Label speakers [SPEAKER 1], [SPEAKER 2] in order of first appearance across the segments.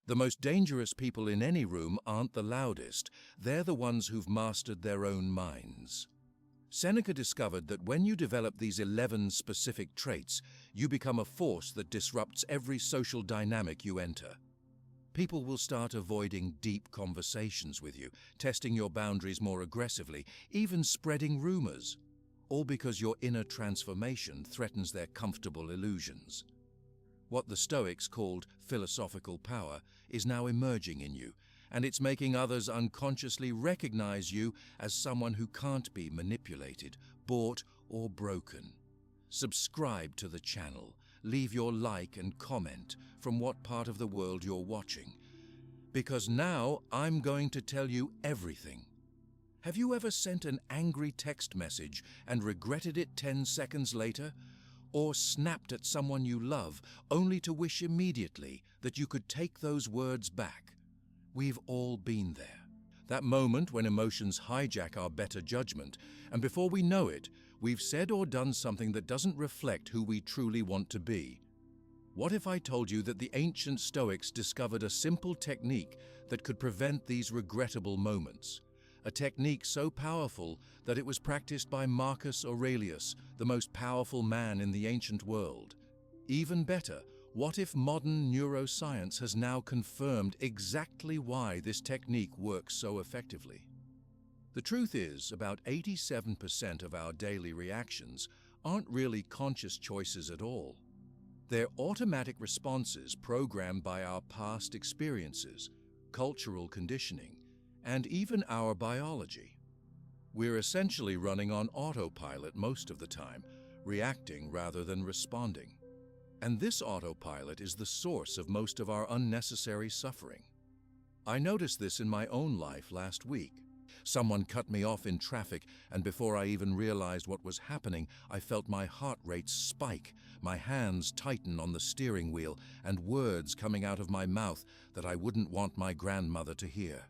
[SPEAKER 1] The most dangerous people in any room aren't the loudest, they're the ones who've mastered their own minds. Seneca discovered that when you develop these 11 specific traits, you become a force that disrupts every social dynamic you enter. People will start avoiding deep conversations with you, testing your boundaries more aggressively, even spreading rumors, all because your inner transformation threatens their comfortable illusions. What the Stoics called philosophical power is now emerging in you, and it's making others unconsciously recognize you as someone who can't be manipulated, bought, or broken. Subscribe to the channel. Leave your like and comment from what part of the world you're watching, because now I'm going to tell you everything. Have you ever sent an angry text message and regretted it 10 seconds later? Or snapped at someone you love only to wish immediately that you could take those words back? We've all been there. That moment when emotions hijack our better judgment, and before we know it, we've said or done something that doesn't reflect who we truly want to be. What if I told you that the ancient Stoics discovered a simple technique that could prevent these regrettable moments? A technique so powerful that it was practiced by Marcus Aurelius, the most powerful man in the ancient world. Even better, what if modern neuroscience has now confirmed exactly why this technique works so effectively? The truth is, about 87% of our daily reactions aren't really conscious choices at all. They're automatic responses programmed by our past experiences, cultural conditioning, and even our biology. We're essentially running on autopilot most of the time, reacting rather than responding. And this autopilot is the source of most of our unnecessary suffering. I noticed this in my own life last week. Someone cut me off in traffic, and before I even realized what was happening, I felt my heart rate spike, my hands tighten on the steering wheel, and words coming out of my mouth that I wouldn't want my grandmother to hear.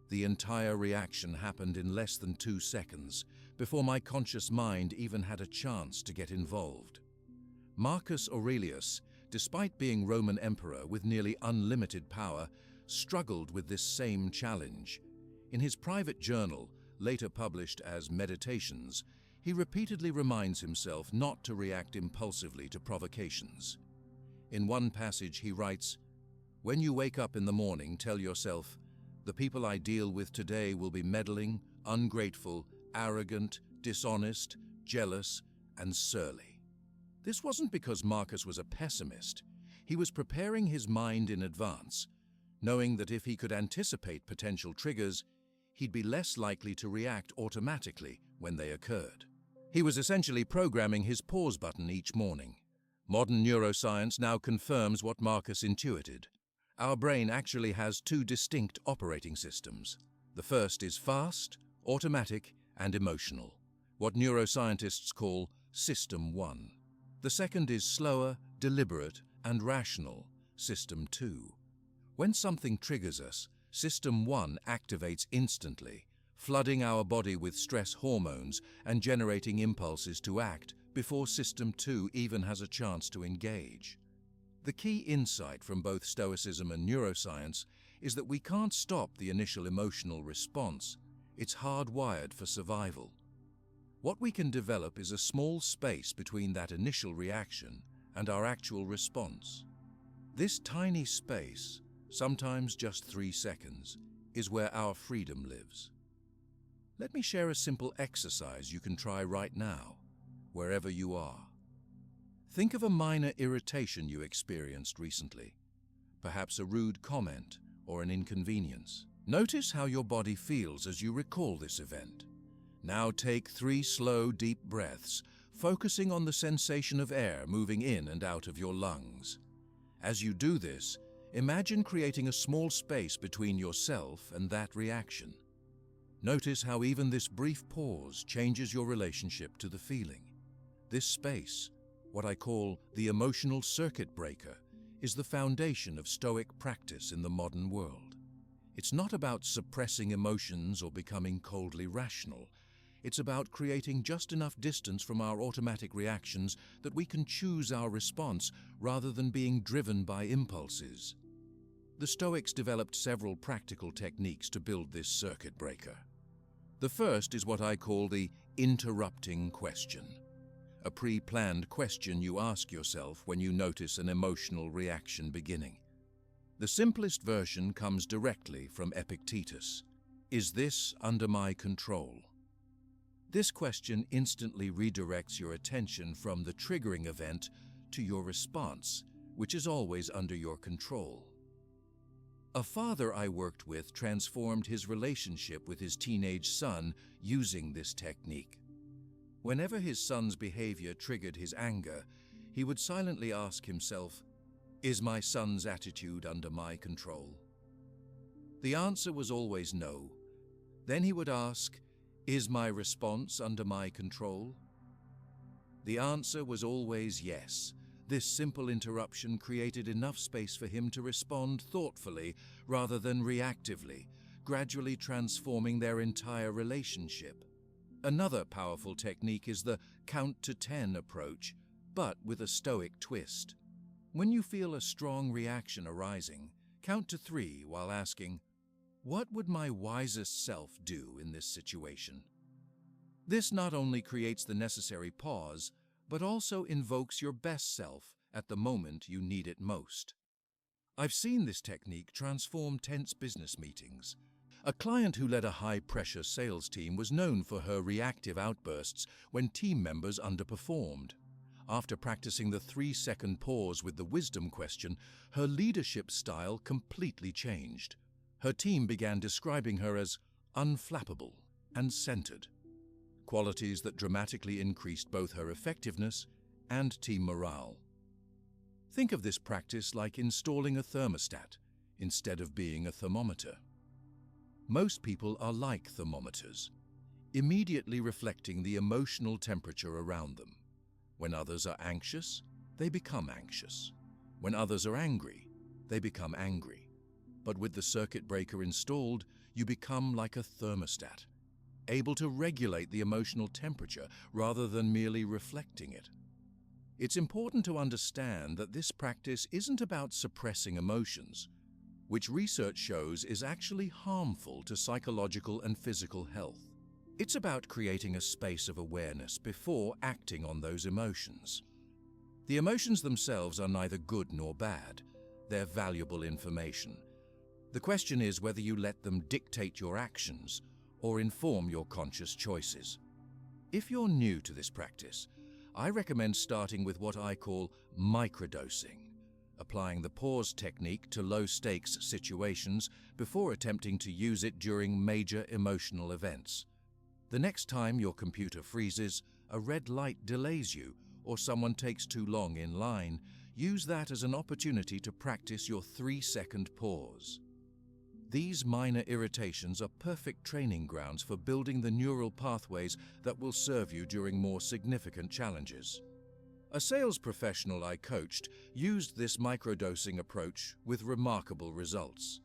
[SPEAKER 1] The entire reaction happened in less than 2 seconds, before my conscious mind even had a chance to get involved. Marcus Aurelius, despite being Roman emperor with nearly unlimited power, struggled with this same challenge. In his private journal, later published as Meditations, he repeatedly reminds himself not to react impulsively to provocations. In one passage he writes, "When you wake up in the morning, tell yourself, 'The people I deal with today will be meddling, ungrateful, arrogant, dishonest, jealous, and surly.'" This wasn't because Marcus was a pessimist. He was preparing his mind in advance, knowing that if he could anticipate potential triggers, he'd be less likely to react automatically when they occurred. He was essentially programming his pause button each morning. Modern neuroscience now confirms what Marcus intuited. Our brain actually has 2 distinct operating systems. The first is fast, automatic, and emotional, what neuroscientists call System 1. The second is slower, deliberate, and rational, System 2. When something triggers us, System 1 activates instantly, flooding our body with stress hormones and generating impulses to act before System 2 even has a chance to engage. The key insight from both Stoicism and neuroscience is that we can't stop the initial emotional response. It's hardwired for survival. What we can develop is a small space between that initial reaction and our actual response. This tiny space, sometimes just 3 seconds, is where our freedom lives. Let me share a simple exercise you can try right now, wherever you are. Think of a minor irritation you experienced recently, perhaps a rude comment or an inconvenience. Notice how your body feels as you recall this event. Now take 3 slow, deep breaths, focusing on the sensation of air moving in and out of your lungs. As you do this, imagine creating a small space between yourself and that reaction. Notice how even this brief pause changes your relationship to the feeling. This space, what I call the emotional circuit breaker, is the foundation of Stoic practice in the modern world. It's not about suppressing emotions or becoming coldly rational. It's about creating just enough distance from our automatic reactions that we can choose our response rather than being driven by impulses. The Stoics developed several practical techniques to build this circuit breaker. The first is what I call the interrupting question, a pre-planned question you ask yourself when you notice an emotional reaction beginning. The simplest version comes directly from Epictetus. Is this under my control? This question instantly redirects your attention from the triggering event to your response, which is always under your control. A father I worked with transformed his relationship with his teenage son using this technique. Whenever his son's behavior triggered his anger, he would silently ask himself, "Is my son's attitude under my control?" The answer was always no. Then he would ask, "Is my response under my control?" The answer was always yes. This simple interruption created enough space for him to respond thoughtfully rather than reactively, gradually transforming their entire relationship. Another powerful technique is the count to 10 approach, but with a Stoic twist. When you feel a strong reaction arising, count to 3 while asking, "What would my wisest self do in this situation?" This not only creates the necessary pause, but also invokes your best self at the moment you need it most. I've seen this technique transform tense business meetings. A client who led a high-pressure sales team was known for her reactive outbursts when team members underperformed. After practicing the 3-second pause with the wisdom question, her leadership style completely changed. Her team began describing her as unflappable and centered, qualities that dramatically increased both her effectiveness and team morale. Think of this practice like installing a thermostat instead of being a thermometer. Most people are like thermometers, immediately reflecting the emotional temperature around them. When others are anxious, they become anxious. When others are angry, they become angry. But with the circuit breaker installed, you become like a thermostat, able to regulate the emotional temperature rather than merely reflecting it. It's important to understand that this practice isn't about suppressing emotions, which research shows is actually harmful to psychological and physical health. It's about creating a space of awareness before acting on those emotions. The emotions themselves are neither good nor bad. They're valuable information. The question is whether you let them dictate your actions or inform your conscious choices. If you're new to this practice, I recommend starting with what I call microdosing, applying the pause technique to low-stakes situations before attempting to use it during major emotional events. The next time your computer freezes, a red light delays you, or someone takes too long in line, use that as an opportunity to practice your 3-second pause. These minor irritations are perfect training grounds for building the neural pathways that will serve you during more significant challenges. A sales professional I coached used this microdosing approach with remarkable results.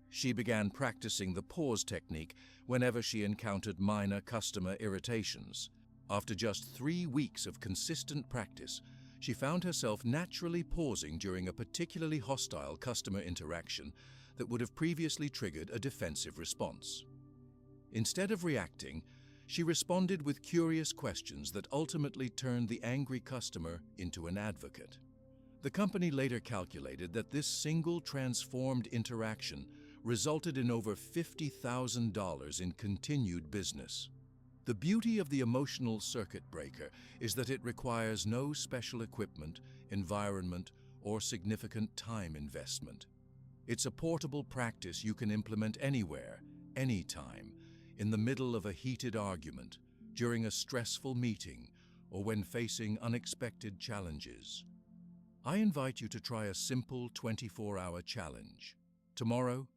[SPEAKER 1] She began practicing the pause technique whenever she encountered minor customer irritations. After just 3 weeks of consistent practice, she found herself naturally pausing during a particularly hostile customer interaction that would have previously triggered a defensive response. Instead of reacting, she responded with curious questions that ultimately turned the angry customer into an advocate. The company later calculated that this single transformed interaction resulted in over $50,000 in continued business. The beauty of the emotional circuit breaker is that it requires no special equipment, environment, or significant time investment. It's a portable practice you can implement anywhere, anytime, in the middle of a heated argument, during a stressful meeting, or when facing unexpected challenges. I invite you to try a simple 24-hour challenge. Tomorrow,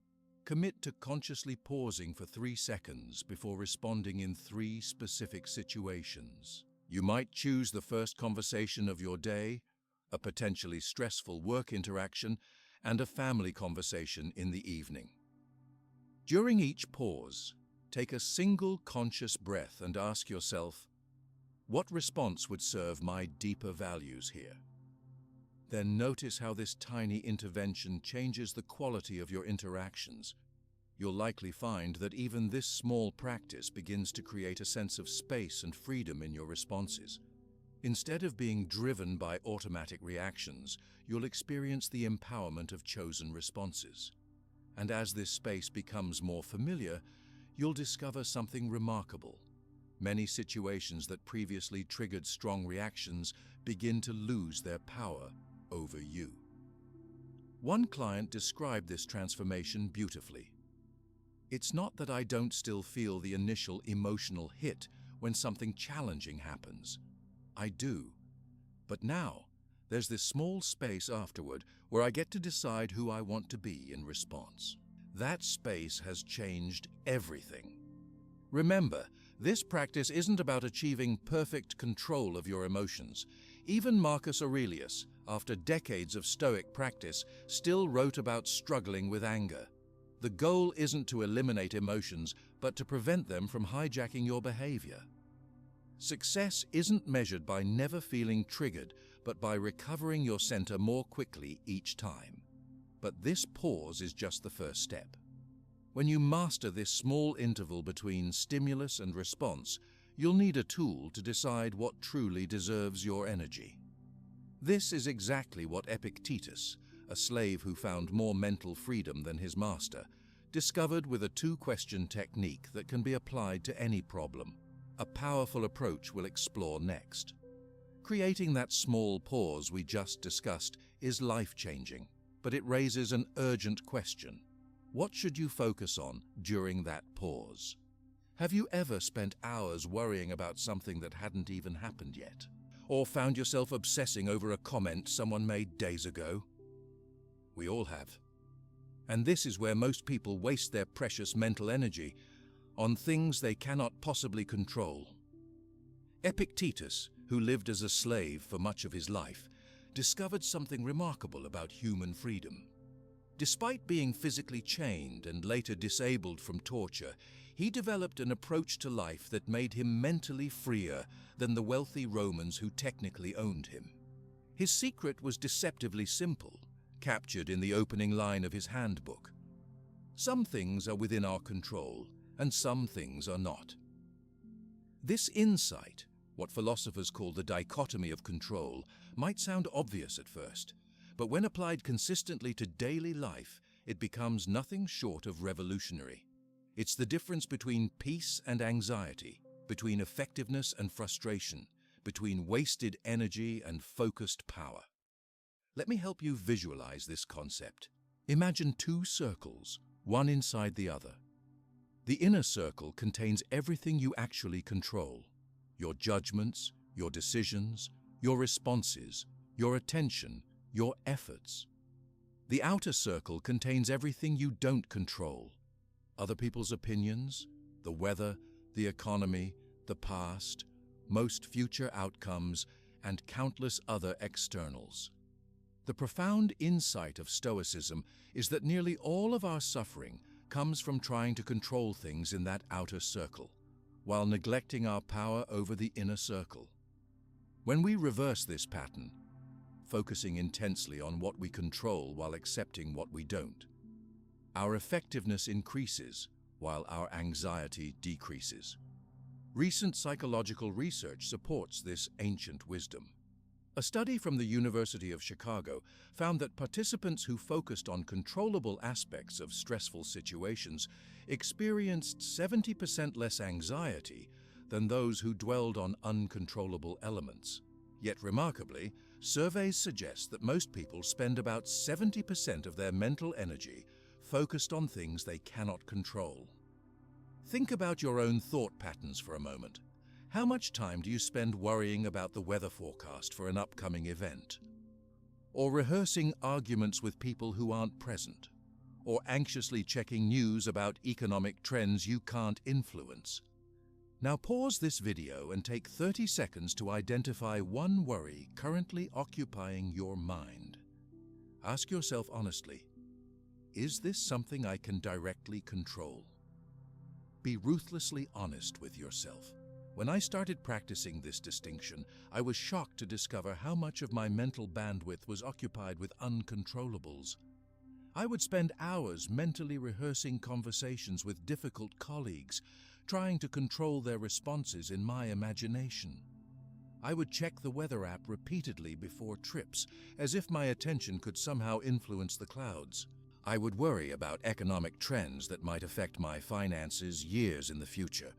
[SPEAKER 1] commit to consciously pausing for 3 seconds before responding in 3 specific situations. You might choose the first conversation of your day, a potentially stressful work interaction, and a family conversation in the evening. During each pause, take a single conscious breath and ask yourself, what response would serve my deeper values here? Then notice how this tiny intervention changes the quality of your interactions. You'll likely find that even this small practice begins to create a sense of space and freedom in your responses. Instead of being driven by automatic reactions, you'll experience the empowerment of chosen responses. And as this space becomes more familiar, you'll discover something remarkable. Many situations that previously triggered strong reactions begin to lose their power over you. One client described this transformation beautifully. "It's not that I don't still feel the initial emotional hit when something challenging happens. I do. But now, there's this small space afterward where I get to decide who I want to be in response. That space has changed everything." Remember, this practice isn't about achieving perfect control of your emotions. Even Marcus Aurelius, after decades of Stoic practice, still wrote about struggling with anger. The goal isn't to eliminate emotions, but to prevent them from hijacking your behavior. Success isn't measured by never feeling triggered, but by recovering your center more quickly each time. But this pause is just the first step. When you master this small interval between stimulus and response, you'll need a tool to decide what truly deserves your energy. This is exactly what Epictetus, a slave who found more mental freedom than his master, discovered with a two-question technique that can be applied to any problem. A powerful approach we'll explore next. Creating that small pause we just discussed is life-changing, but it raises an urgent question. What should you focus on during that pause? Have you ever spent hours worrying about something that hadn't even happened yet? Or found yourself obsessing over a comment someone made days ago? We all have. And this is where most people waste their precious mental energy, on things they cannot possibly control. Epictetus, who lived as a slave for much of his life, discovered something remarkable about human freedom. Despite being physically chained and later disabled from torture, he developed an approach to life that made him mentally freer than the wealthy Romans who technically owned him. His secret was deceptively simple, captured in the opening line of his handbook. Some things are within our control, and some things are not. This insight, what philosophers call the dichotomy of control, might sound obvious at first, but when applied consistently to daily life, it becomes nothing short of revolutionary. It's the difference between peace and anxiety, between effectiveness and frustration, between wasted energy and focused power. Let me help you visualize this concept. Imagine two circles, one inside the other. The inner circle contains everything you actually control: your judgments, your decisions, your responses, your attention, your efforts. The outer circle contains everything you don't control: other people's opinions, the weather, the economy, the past, most future outcomes, and countless other externals. The profound insight of Stoicism is that nearly all of our suffering comes from trying to control things in that outer circle, while neglecting our power over the inner circle. When we reverse this pattern, focusing intensely on what we control while accepting what we don't, our effectiveness increases while our anxiety decreases. Recent psychological research supports this ancient wisdom. A study from the University of Chicago found that participants who focused on controllable aspects of stressful situations experienced 70% less anxiety than those who dwelled on uncontrollable elements. Yet remarkably, surveys suggest that most people spend about 70% of their mental energy focused on things they cannot control. Think about your own thought patterns for a moment. How much time do you spend worrying about the weather forecast for an upcoming event? Or rehearsing arguments with people who aren't present? Or anxiously checking news about economic trends you can't influence? Now pause this video and take 30 seconds to identify one worry currently occupying your mind. Ask yourself honestly, is this something I can directly control? Be ruthlessly honest with yourself. When I started practicing this distinction, I was shocked to discover how much of my mental bandwidth was occupied with uncontrollables. I would spend hours mentally rehearsing conversations with difficult colleagues, trying to control their responses in my imagination. I would check the weather app repeatedly before trips, as if my attention could somehow influence the clouds. I would worry about economic trends that might affect my finances years in the future.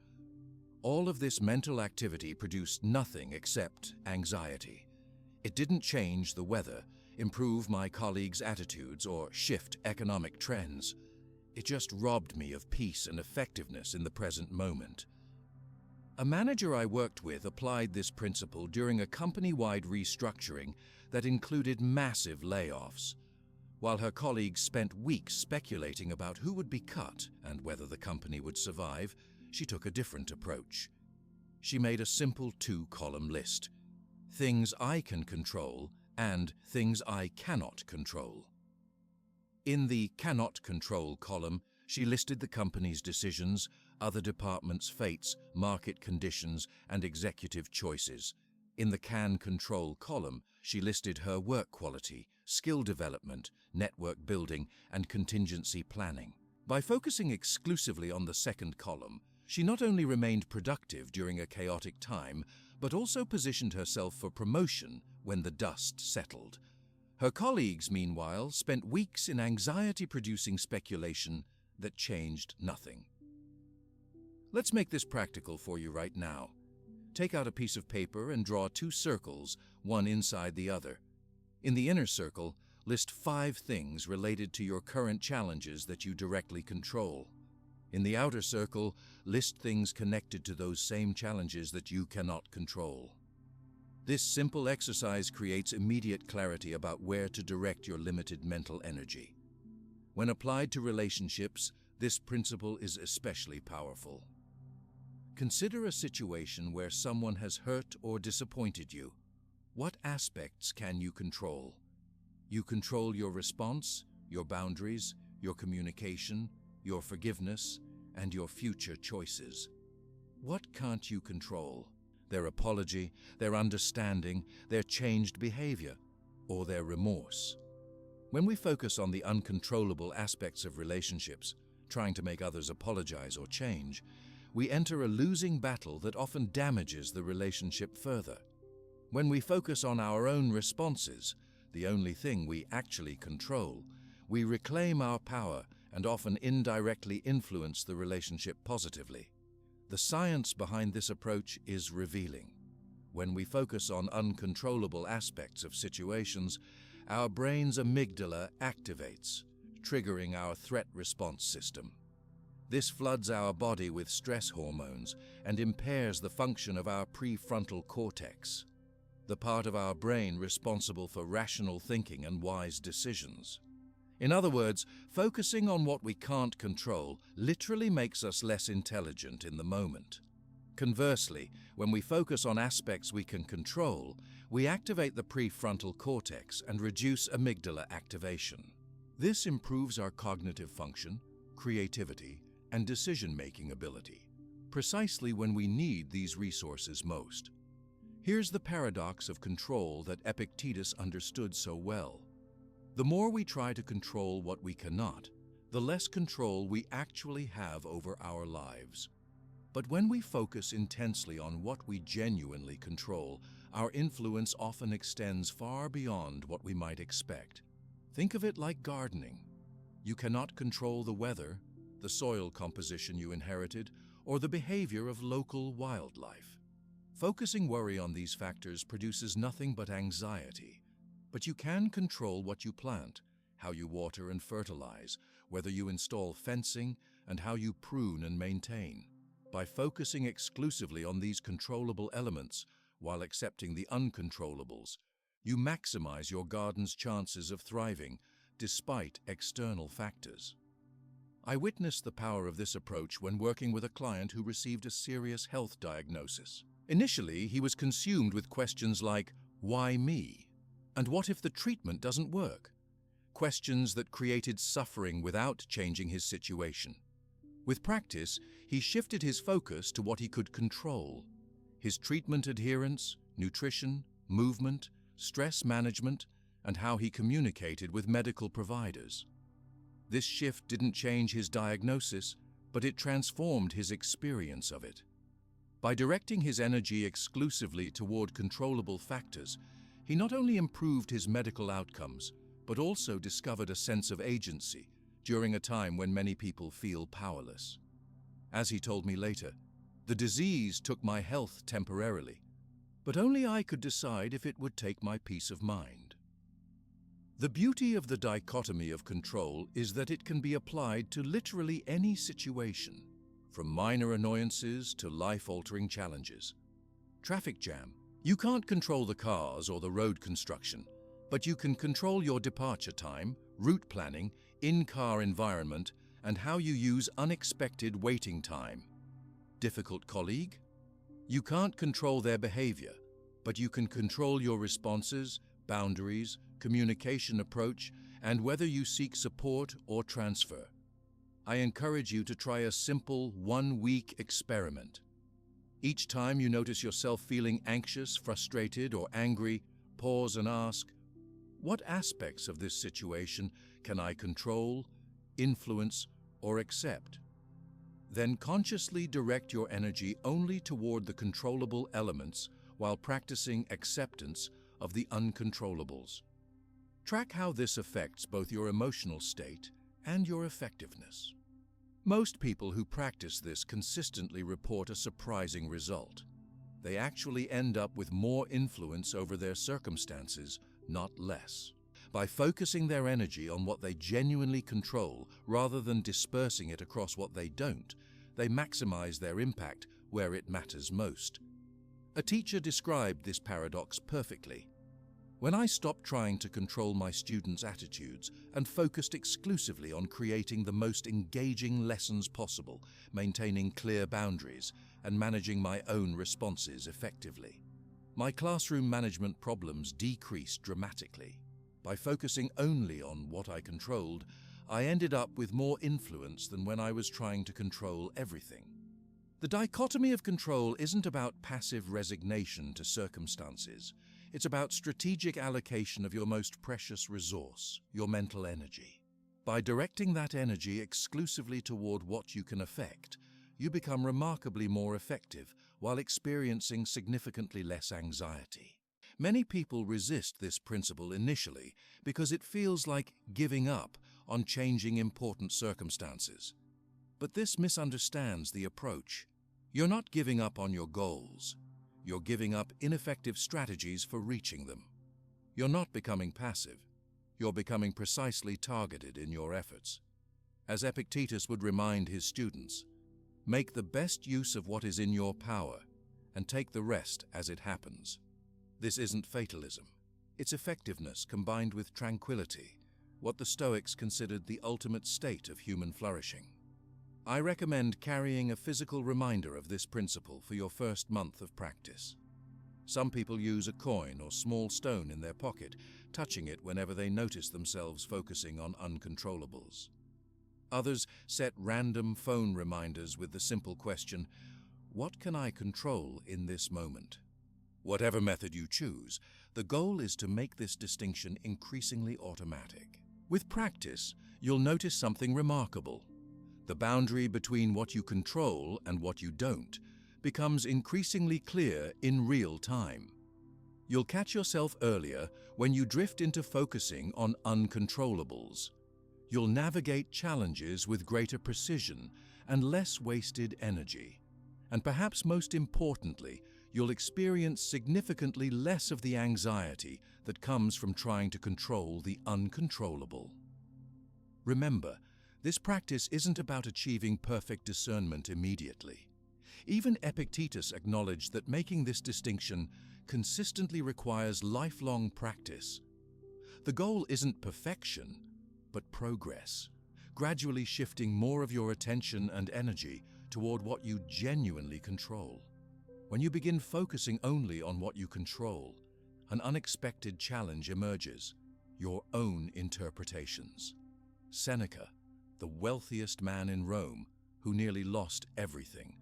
[SPEAKER 1] All of this mental activity produced nothing except anxiety. It didn't change the weather, improve my colleagues' attitudes, or shift economic trends. It just robbed me of peace and effectiveness in the present moment. A manager I worked with applied this principle during a company-wide restructuring that included massive layoffs. While her colleagues spent weeks speculating about who would be cut and whether the company would survive, she took a different approach. She made a simple 2-column list: things I can control and things I cannot control. In the cannot control column, she listed the company's decisions, other departments' fates, market conditions, and executive choices. In the can control column, she listed her work quality, skill development, network building, and contingency planning. By focusing exclusively on the second column, she not only remained productive during a chaotic time, but also positioned herself for promotion when the dust settled. Her colleagues, meanwhile, spent weeks in anxiety-producing speculation that changed nothing. Let's make this practical for you right now. Take out a piece of paper and draw 2 circles, one inside the other. In the inner circle, list 5 things related to your current challenges that you directly control. In the outer circle, list things connected to those same challenges that you cannot control. This simple exercise creates immediate clarity about where to direct your limited mental energy. When applied to relationships, this principle is especially powerful. Consider a situation where someone has hurt or disappointed you. What aspects can you control? You control your response, your boundaries, your communication, your forgiveness, and your future choices. What can't you control? Their apology, their understanding, their changed behavior, or their remorse. When we focus on the uncontrollable aspects of relationships, trying to make others apologize or change, we enter a losing battle that often damages the relationship further. When we focus on our own responses, the only thing we actually control, we reclaim our power and often indirectly influence the relationship positively. The science behind this approach is revealing. When we focus on uncontrollable aspects of situations, our brain's amygdala activates, triggering our threat response system. This floods our body with stress hormones and impairs the function of our prefrontal cortex, the part of our brain responsible for rational thinking and wise decisions. In other words, focusing on what we can't control literally makes us less intelligent in the moment. Conversely, when we focus on aspects we can control, we activate the prefrontal cortex and reduce amygdala activation. This improves our cognitive function, creativity, and decision-making ability, precisely when we need these resources most. Here's the paradox of control that Epictetus understood so well. The more we try to control what we cannot, the less control we actually have over our lives. But when we focus intensely on what we genuinely control, our influence often extends far beyond what we might expect. Think of it like gardening. You cannot control the weather, the soil composition you inherited, or the behavior of local wildlife. Focusing worry on these factors produces nothing but anxiety. But you can control what you plant, how you water and fertilize, whether you install fencing, and how you prune and maintain. By focusing exclusively on these controllable elements, while accepting the uncontrollables, you maximize your garden's chances of thriving, despite external factors. I witnessed the power of this approach when working with a client who received a serious health diagnosis. Initially, he was consumed with questions like, "Why me?" And what if the treatment doesn't work? Questions that created suffering without changing his situation. With practice, he shifted his focus to what he could control. his treatment adherence, nutrition, movement, stress management, and how he communicated with medical providers. This shift didn't change his diagnosis, but it transformed his experience of it. By directing his energy exclusively toward controllable factors, he not only improved his medical outcomes, but also discovered a sense of agency during a time when many people feel powerless. As he told me later, the disease took my health temporarily, but only I could decide if it would take my peace of mind. The beauty of the dichotomy of control is that it can be applied to literally any situation, from minor annoyances to life-altering challenges. Traffic jam. You can't control the cars or the road construction, but you can control your departure time, route planning, in-car environment, and how you use unexpected waiting time. Difficult colleague? You can't control their behavior, but you can control your responses, boundaries, communication approach, and whether you seek support or transfer. I encourage you to try a simple one-week experiment. Each time you notice yourself feeling anxious, frustrated, or angry, pause and ask, what aspects of this situation can I control, influence, or accept? Then consciously direct your energy only toward the controllable elements while practicing acceptance of the uncontrollables. Track how this affects both your emotional state and your effectiveness. Most people who practice this consistently report a surprising result. They actually end up with more influence over their circumstances, not less. By focusing their energy on what they genuinely control rather than dispersing it across what they don't, they maximize their impact where it matters most. A teacher described this paradox perfectly. When I stopped trying to control my students' attitudes and focused exclusively on creating the most engaging lessons possible, maintaining clear boundaries, and managing my own responses effectively, my classroom management problems decreased dramatically. By focusing only on what I controlled, I ended up with more influence than when I was trying to control everything. The dichotomy of control isn't about passive resignation to circumstances. It's about strategic allocation of your most precious resource, your mental energy. By directing that energy exclusively toward what you can affect, you become remarkably more effective while experiencing significantly less anxiety. Many people resist this principle initially because it feels like giving up on changing important circumstances. But this misunderstands the approach. You're not giving up on your goals. You're giving up ineffective strategies for reaching them. You're not becoming passive. You're becoming precisely targeted in your efforts. As Epictetus would remind his students, make the best use of what is in your power and take the rest as it happens. This isn't fatalism. It's effectiveness combined with tranquility, what the Stoics considered the ultimate state of human flourishing. I recommend carrying a physical reminder of this principle for your first month of practice. Some people use a coin or small stone in their pocket, touching it whenever they notice themselves focusing on uncontrollables. Others set random phone reminders with the simple question, what can I control in this moment? Whatever method you choose, the goal is to make this distinction increasingly automatic. With practice, you'll notice something remarkable. The boundary between what you control and what you don't becomes increasingly clear in real time. You'll catch yourself earlier when you drift into focusing on uncontrollables. You'll navigate challenges with greater precision and less wasted energy. And perhaps most importantly, you'll experience significantly less of the anxiety that comes from trying to control the uncontrollable. Remember, this practice isn't about achieving perfect discernment immediately. Even Epictetus acknowledged that making this distinction consistently requires lifelong practice. The goal isn't perfection, but progress, gradually shifting more of your attention and energy toward what you genuinely control. When you begin focusing only on what you control, an unexpected challenge emerges, your own interpretations. Seneca, the wealthiest man in Rome, who nearly lost everything,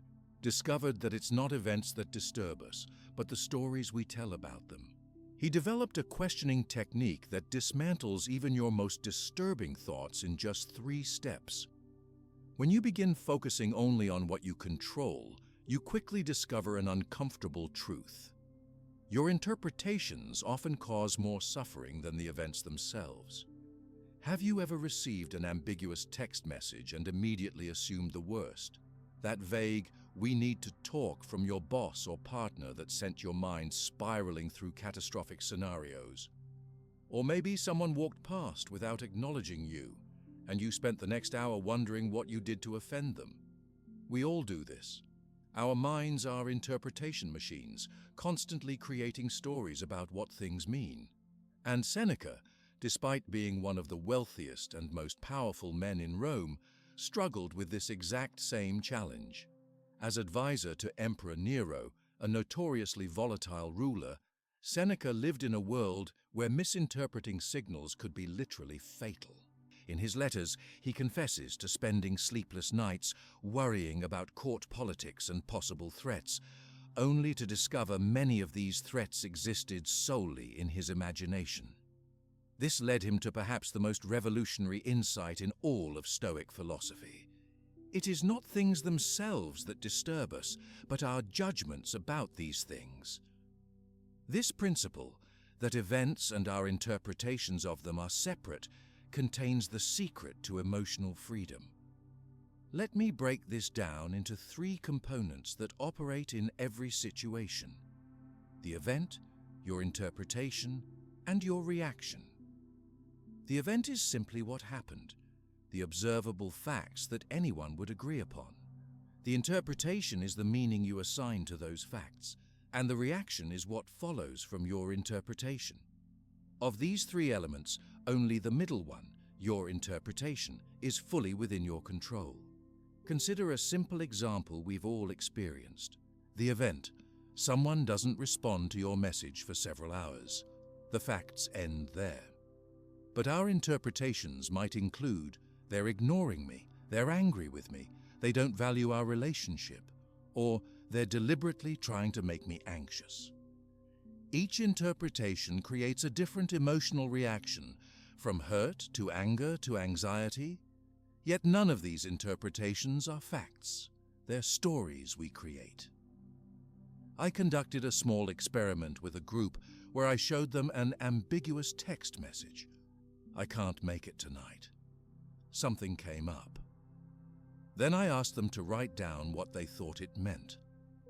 [SPEAKER 1] discovered that it's not events that disturb us, but the stories we tell about them. He developed a questioning technique that dismantles even your most disturbing thoughts in just 3 steps. When you begin focusing only on what you control, you quickly discover an uncomfortable truth. Your interpretations often cause more suffering than the events themselves. Have you ever received an ambiguous text message and immediately assumed the worst? That vague, "we need to talk" from your boss or partner that sent your mind spiraling through catastrophic scenarios. Or maybe someone walked past without acknowledging you, and you spent the next hour wondering what you did to offend them. We all do this. Our minds are interpretation machines, constantly creating stories about what things mean. And Seneca, despite being one of the wealthiest and most powerful men in Rome, struggled with this exact same challenge. As advisor to Emperor Nero, a notoriously volatile ruler, Seneca lived in a world where misinterpreting signals could be literally fatal. In his letters, he confesses to spending sleepless nights worrying about court politics and possible threats, only to discover many of these threats existed solely in his imagination. This led him to perhaps the most revolutionary insight in all of Stoic philosophy. It is not things themselves that disturb us, but our judgments about these things. This principle, that events and our interpretations of them are separate, contains the secret to emotional freedom. Let me break this down into 3 components that operate in every situation: the event, your interpretation, and your reaction. The event is simply what happened, the observable facts that anyone would agree upon. The interpretation is the meaning you assign to those facts, and the reaction is what follows from your interpretation. Of these 3 elements, only the middle one, your interpretation, is fully within your control. Consider a simple example we've all experienced. The event: someone doesn't respond to your message for several hours. The facts end there. But our interpretations might include, they're ignoring me, they're angry with me, they don't value our relationship, or they're deliberately trying to make me anxious. Each interpretation creates a different emotional reaction, from hurt to anger to anxiety. Yet none of these interpretations are facts. They're stories we create. I conducted a small experiment with a group where I showed them an ambiguous text message. "I can't make it tonight." Something came up. Then I asked them to write down what they thought it meant.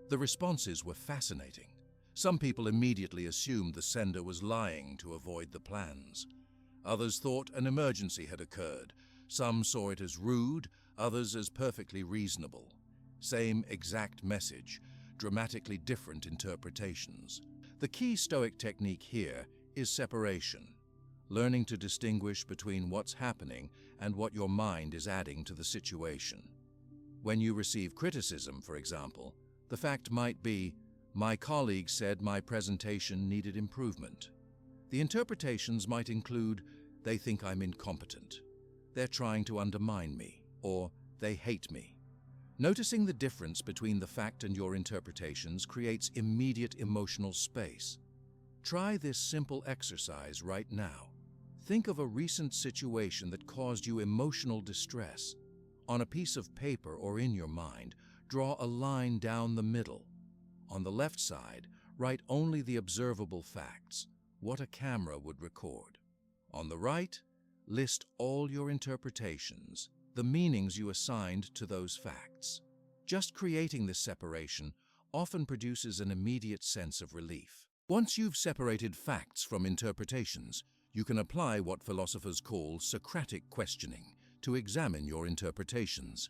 [SPEAKER 1] The responses were fascinating. Some people immediately assumed the sender was lying to avoid the plans. Others thought an emergency had occurred. Some saw it as rude, others as perfectly reasonable. Same exact message, dramatically different interpretations. The key Stoic technique here is separation, learning to distinguish between what's happening and what your mind is adding to the situation. When you receive criticism, for example, the fact might be, "My colleague said my presentation needed improvement." The interpretations might include, "They think I'm incompetent," "They're trying to undermine me," or "They hate me." Noticing the difference between the fact and your interpretations creates immediate emotional space. Try this simple exercise right now. Think of a recent situation that caused you emotional distress. On a piece of paper or in your mind, draw a line down the middle. On the left side, write only the observable facts, what a camera would record. On the right, list all your interpretations, the meanings you assigned to those facts. Just creating this separation often produces an immediate sense of relief. Once you've separated facts from interpretations, you can apply what philosophers call Socratic questioning to examine your interpretations.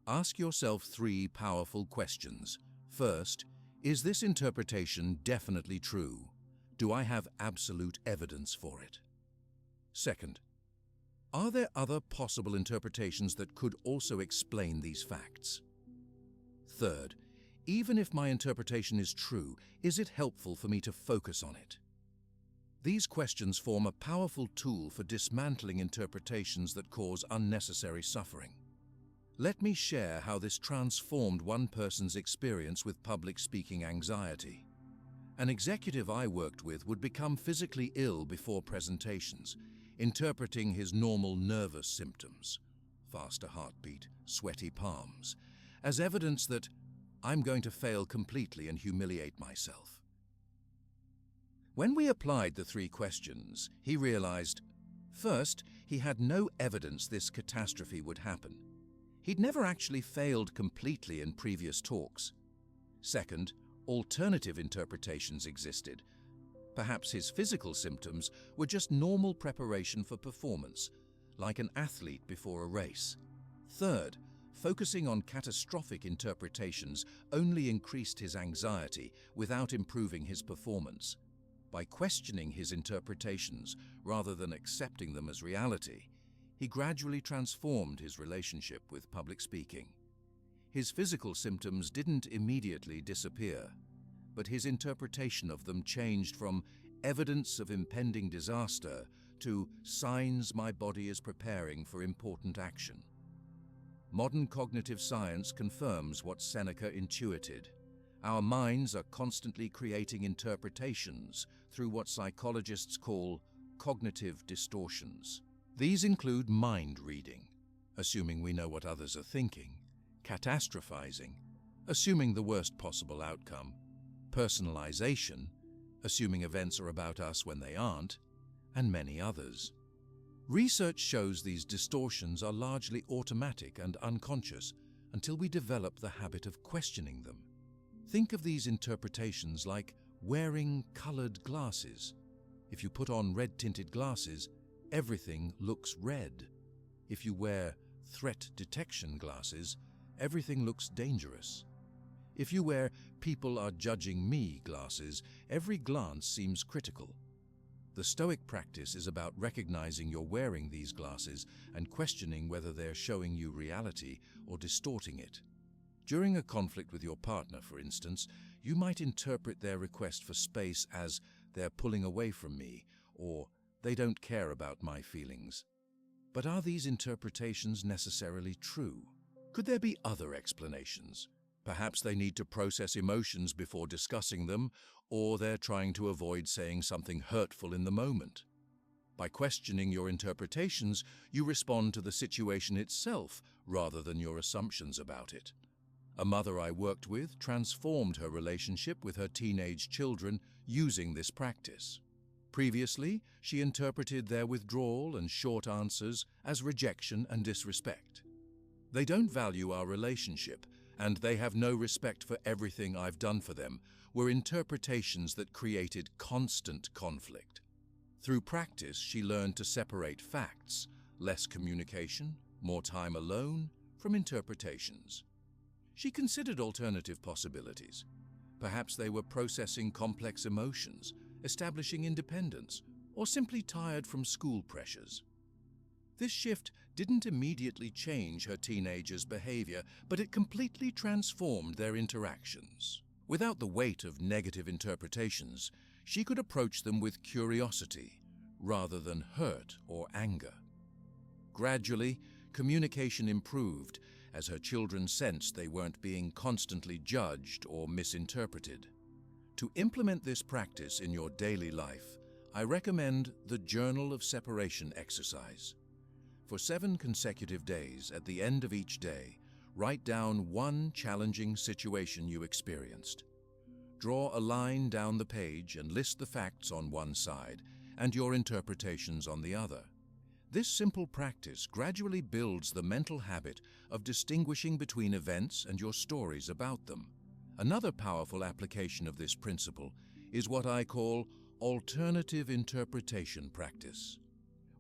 [SPEAKER 1] Ask yourself 3 powerful questions. First, is this interpretation definitely true? Do I have absolute evidence for it? Second, are there other possible interpretations that could also explain these facts? Third, even if my interpretation is true, is it helpful for me to focus on it? These questions form a powerful tool for dismantling interpretations that cause unnecessary suffering. Let me share how this transformed one person's experience with public speaking anxiety. An executive I worked with would become physically ill before presentations, interpreting his normal nervous symptoms, faster heartbeat, sweaty palms, as evidence that I'm going to fail completely and humiliate myself. When we applied the 3 questions, he realized, first, he had no evidence this catastrophe would happen. He'd never actually failed completely in previous talks. Second, alternative interpretations existed. Perhaps his physical symptoms were just normal preparation for performance, like an athlete before a race. Third, focusing on catastrophic interpretations only increased his anxiety without improving his performance. By questioning his interpretations rather than accepting them as reality, he gradually transformed his relationship with public speaking. His physical symptoms didn't immediately disappear, but his interpretation of them changed from evidence of impending disaster to signs my body is preparing for important action. Modern cognitive science confirms what Seneca intuited. Our minds are constantly creating interpretations through what psychologists call cognitive distortions. These include mind reading, assuming we know what others are thinking, catastrophizing, assuming the worst possible outcome, personalization, assuming events are about us when they aren't, and many others. Research shows these distortions are largely automatic and unconscious until we develop the habit of questioning them. Think of these interpretations like wearing colored glasses. If you put on red-tinted glasses, everything looks red. If you wear threat detection glasses, everything looks dangerous. If you wear people are judging me glasses, every glance seems critical. The Stoic practice is about recognizing you're wearing these glasses and questioning whether they're showing you reality or distorting it. During a conflict with your partner, for instance, you might interpret their request for space as they're pulling away from me or they don't care about my feelings. But are these interpretations necessarily true? Could there be other explanations? Perhaps they need to process emotions before discussing them, or they're trying to avoid saying something hurtful in the moment. By questioning your interpretations, you respond to the situation itself rather than your assumptions about it. A mother I worked with transformed her relationship with her teenage children using this practice. Previously, she interpreted their withdrawal and short answers as rejection and disrespect. They don't value our relationship, and they have no respect for everything I've done for them, were interpretations that created constant conflict. Through practice, she learned to separate facts, less communication, more time alone, from interpretations. She considered alternative possibilities. Perhaps they were processing complex emotions, establishing independence, or simply tired from school pressures. This shift didn't immediately change her teenagers' behavior, but it completely transformed their interactions. Without the weight of negative interpretations, she could approach them with curiosity rather than hurt or anger. Gradually, communication improved as her children sensed they weren't being constantly judged or misinterpreted. To implement this practice in your daily life, I recommend the Journal of Separation exercise. For 7 consecutive days, at the end of each day, write down one challenging situation you experienced. Draw a line down the page and list the facts on one side and your interpretations on the other. This simple practice gradually builds the mental habit of distinguishing between events and your stories about them. Another powerful application of this principle is what I call alternative interpretation practice.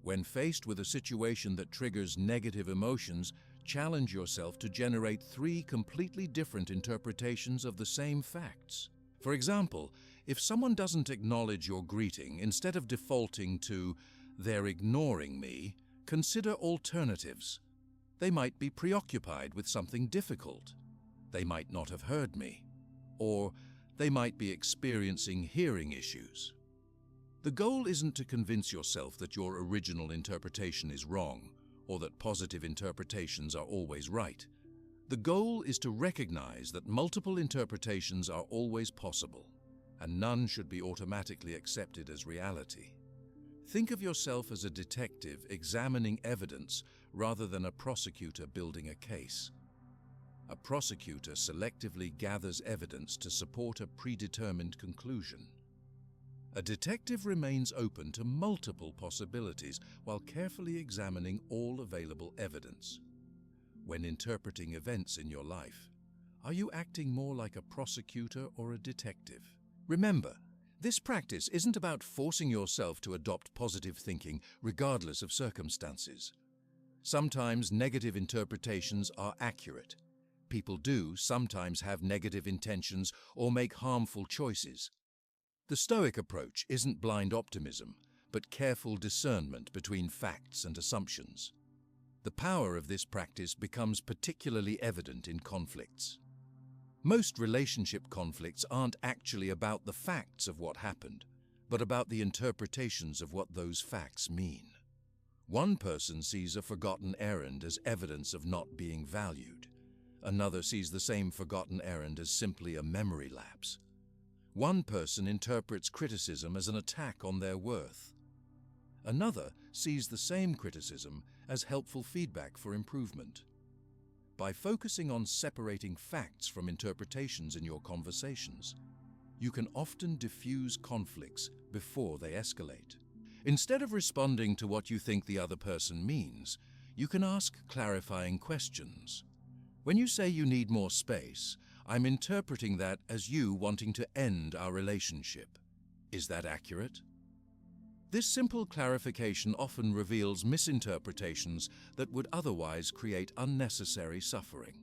[SPEAKER 1] When faced with a situation that triggers negative emotions, challenge yourself to generate 3 completely different interpretations of the same facts. For example, if someone doesn't acknowledge your greeting, instead of defaulting to "they're ignoring me," consider alternatives. They might be preoccupied with something difficult. They might not have heard me. Or they might be experiencing hearing issues. The goal isn't to convince yourself that your original interpretation is wrong or that positive interpretations are always right. The goal is to recognize that multiple interpretations are always possible, and none should be automatically accepted as reality. Think of yourself as a detective examining evidence rather than a prosecutor building a case. A prosecutor selectively gathers evidence to support a predetermined conclusion. A detective remains open to multiple possibilities while carefully examining all available evidence. When interpreting events in your life, are you acting more like a prosecutor or a detective? Remember, this practice isn't about forcing yourself to adopt positive thinking regardless of circumstances. Sometimes negative interpretations are accurate. People do sometimes have negative intentions or make harmful choices. The Stoic approach isn't blind optimism, but careful discernment between facts and assumptions. The power of this practice becomes particularly evident in conflicts. Most relationship conflicts aren't actually about the facts of what happened, but about the interpretations of what those facts mean. One person sees a forgotten errand as evidence of not being valued. Another sees the same forgotten errand as simply a memory lapse. One person interprets criticism as an attack on their worth. Another sees the same criticism as helpful feedback for improvement. By focusing on separating facts from interpretations in your conversations, you can often diffuse conflicts before they escalate. Instead of responding to what you think the other person means, you can ask clarifying questions. When you say you need more space, I'm interpreting that as you wanting to end our relationship. Is that accurate? This simple clarification often reveals misinterpretations that would otherwise create unnecessary suffering.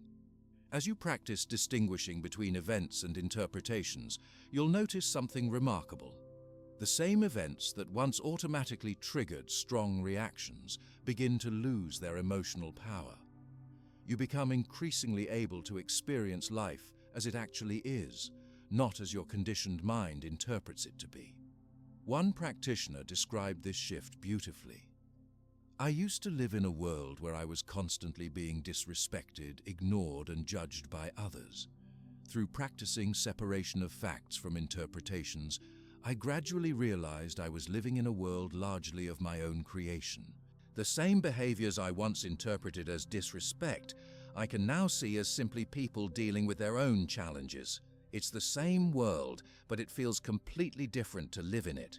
[SPEAKER 1] As you practice distinguishing between events and interpretations, you'll notice something remarkable. The same events that once automatically triggered strong reactions begin to lose their emotional power. You become increasingly able to experience life as it actually is, not as your conditioned mind interprets it to be. One practitioner described this shift beautifully. I used to live in a world where I was constantly being disrespected, ignored, and judged by others. Through practicing separation of facts from interpretations, I gradually realized I was living in a world largely of my own creation. The same behaviors I once interpreted as disrespect, I can now see as simply people dealing with their own challenges. It's the same world, but it feels completely different to live in it.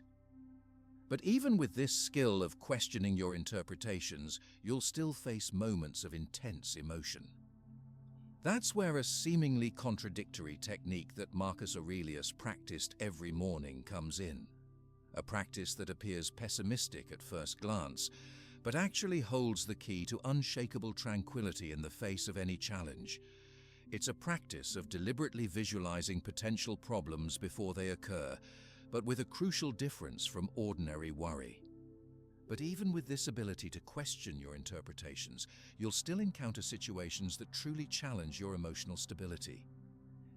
[SPEAKER 1] But even with this skill of questioning your interpretations, you'll still face moments of intense emotion. That's where a seemingly contradictory technique that Marcus Aurelius practiced every morning comes in. A practice that appears pessimistic at first glance, but actually holds the key to unshakable tranquility in the face of any challenge. It's a practice of deliberately visualizing potential problems before they occur, but with a crucial difference from ordinary worry. But even with this ability to question your interpretations, you'll still encounter situations that truly challenge your emotional stability.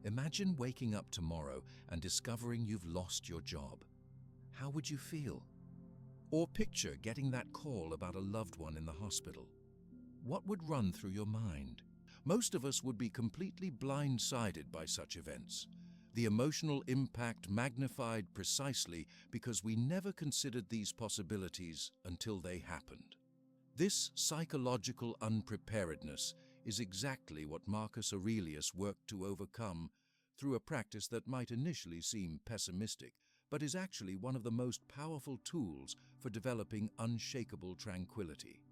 [SPEAKER 1] Imagine waking up tomorrow and discovering you've lost your job. How would you feel? Or picture getting that call about a loved one in the hospital. What would run through your mind? Most of us would be completely blindsided by such events. The emotional impact magnified precisely because we never considered these possibilities until they happened. This psychological unpreparedness is exactly what Marcus Aurelius worked to overcome through a practice that might initially seem pessimistic, but is actually one of the most powerful tools for developing unshakable tranquility.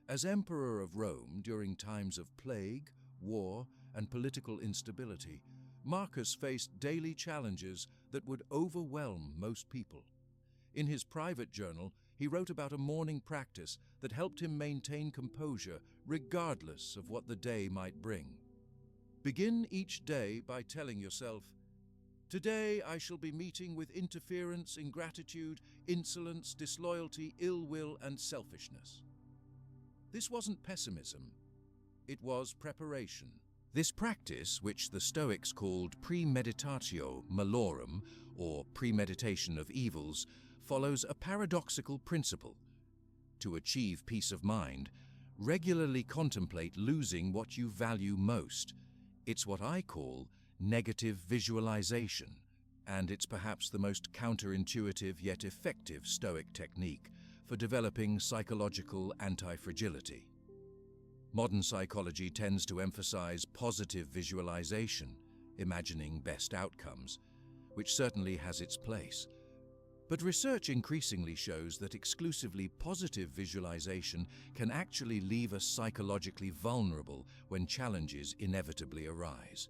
[SPEAKER 1] As Emperor of Rome during times of plague, war, and political instability, Marcus faced daily challenges that would overwhelm most people. In his private journal, he wrote about a morning practice that helped him maintain composure regardless of what the day might bring. Begin each day by telling yourself, "Today I shall be meeting with interference, ingratitude, insolence, disloyalty, ill will, and selfishness." This wasn't pessimism, it was preparation. This practice, which the Stoics called premeditatio malorum, or premeditation of evils, follows a paradoxical principle. To achieve peace of mind, Regularly contemplate losing what you value most. It's what I call negative visualization, and it's perhaps the most counterintuitive yet effective Stoic technique for developing psychological anti-fragility. Modern psychology tends to emphasize positive visualization, imagining best outcomes, which certainly has its place. But research increasingly shows that exclusively positive visualization can actually leave us psychologically vulnerable when challenges inevitably arise.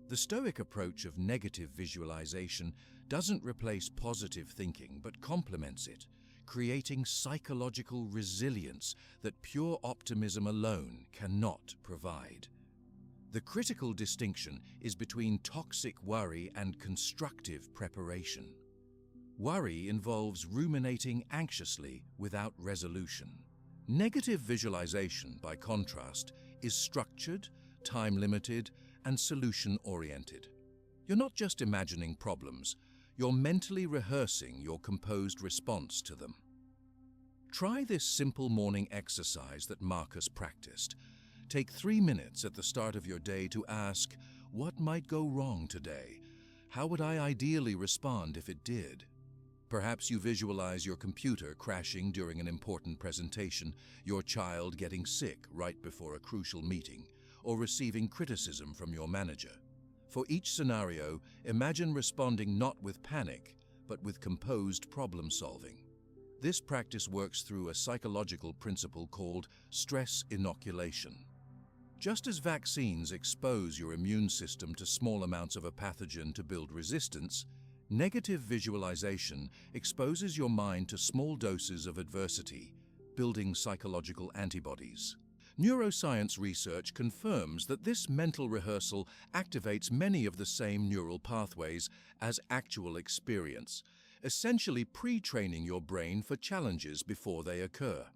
[SPEAKER 1] The Stoic approach of negative visualization doesn't replace positive thinking but complements it, creating psychological resilience that pure optimism alone cannot provide. The critical distinction is between toxic worry and constructive preparation. Worry involves ruminating anxiously without resolution. Negative visualization, by contrast, is structured, time-limited, and solution-oriented. You're not just imagining problems, you're mentally rehearsing your composed response to them. Try this simple morning exercise that Marcus practiced. Take 3 minutes at the start of your day to ask, what might go wrong today? How would I ideally respond if it did? Perhaps you visualize your computer crashing during an important presentation, your child getting sick right before a crucial meeting, or receiving criticism from your manager. For each scenario, imagine responding not with panic, but with composed problem solving. This practice works through a psychological principle called stress inoculation. Just as vaccines expose your immune system to small amounts of a pathogen to build resistance, negative visualization exposes your mind to small doses of adversity, building psychological antibodies. Neuroscience research confirms that this mental rehearsal activates many of the same neural pathways as actual experience, essentially pre-training your brain for challenges before they occur.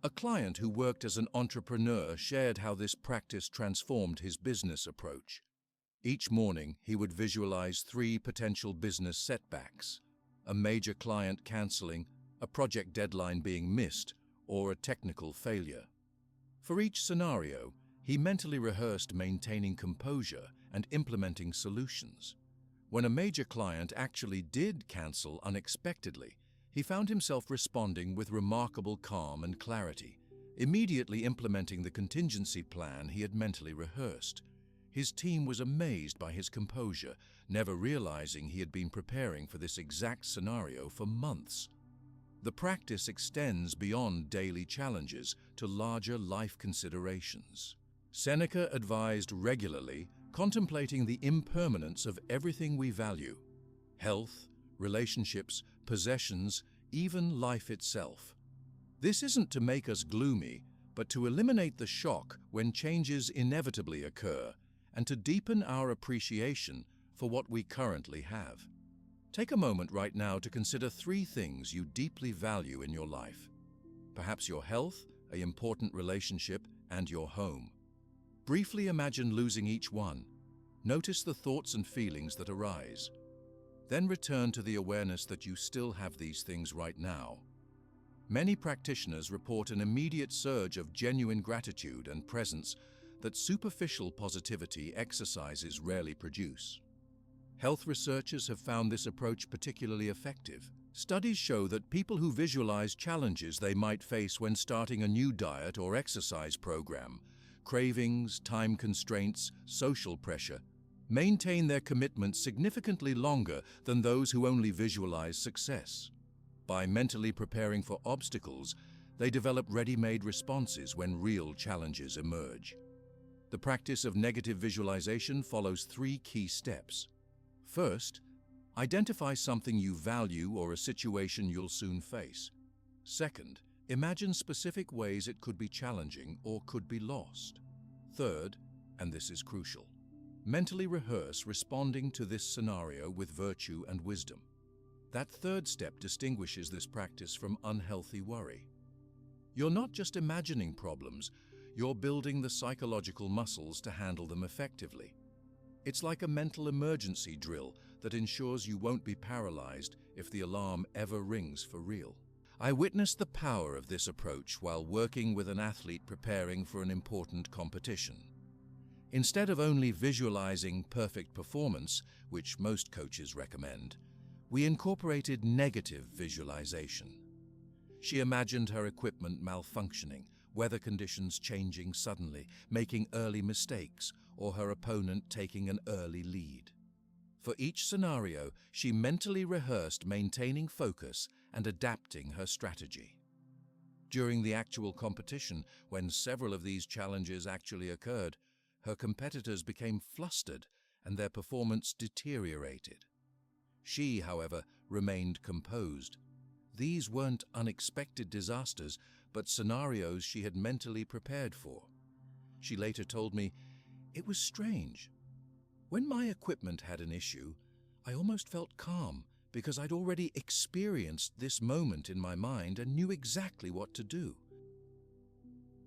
[SPEAKER 1] A client who worked as an entrepreneur shared how this practice transformed his business approach. Each morning, he would visualize 3 potential business setbacks: a major client canceling, a project deadline being missed, or a technical failure. For each scenario, he mentally rehearsed maintaining composure and implementing solutions. When a major client actually did cancel unexpectedly, he found himself responding with remarkable calm and clarity, immediately implementing the contingency plan he had mentally rehearsed. His team was amazed by his composure, never realizing he had been preparing for this exact scenario for months. The practice extends beyond daily challenges to larger life considerations. Seneca advised regularly contemplating the impermanence of everything we value: health, relationships, possessions, even life itself. This isn't to make us gloomy, but to eliminate the shock when changes inevitably occur, and to deepen our appreciation for what we currently have. Take a moment right now to consider 3 things you deeply value in your life. Perhaps your health, an important relationship, and your home. Briefly imagine losing each one. Notice the thoughts and feelings that arise. Then return to the awareness that you still have these things right now. Many practitioners report an immediate surge of genuine gratitude and presence that superficial positivity exercises rarely produce. Health researchers have found this approach particularly effective. Studies show that people who visualize challenges they might face when starting a new diet or exercise program, cravings, time constraints, social pressure, maintain their commitment significantly longer than those who only visualize success. By mentally preparing for obstacles, they develop ready-made responses when real challenges emerge. The practice of negative visualization follows 3 key steps. First, identify something you value or a situation you'll soon face. Second, imagine specific ways it could be challenging or could be lost. Third, and this is crucial, mentally rehearse responding to this scenario with virtue and wisdom. That third step distinguishes this practice from unhealthy worry. You're not just imagining problems, you're building the psychological muscles to handle them effectively. It's like a mental emergency drill that ensures you won't be paralyzed if the alarm ever rings for real. I witnessed the power of this approach while working with an athlete preparing for an important competition. Instead of only visualizing perfect performance, which most coaches recommend, we incorporated negative visualization. She imagined her equipment malfunctioning, weather conditions changing suddenly, making early mistakes, or her opponent taking an early lead. For each scenario, she mentally rehearsed maintaining focus and adapting her strategy. During the actual competition, when several of these challenges actually occurred, her competitors became flustered and their performance deteriorated. She, however, remained composed. These weren't unexpected disasters, but scenarios she had mentally prepared for. She later told me, "It was strange. When my equipment had an issue, I almost felt calm because I'd already experienced this moment in my mind and knew exactly what to do."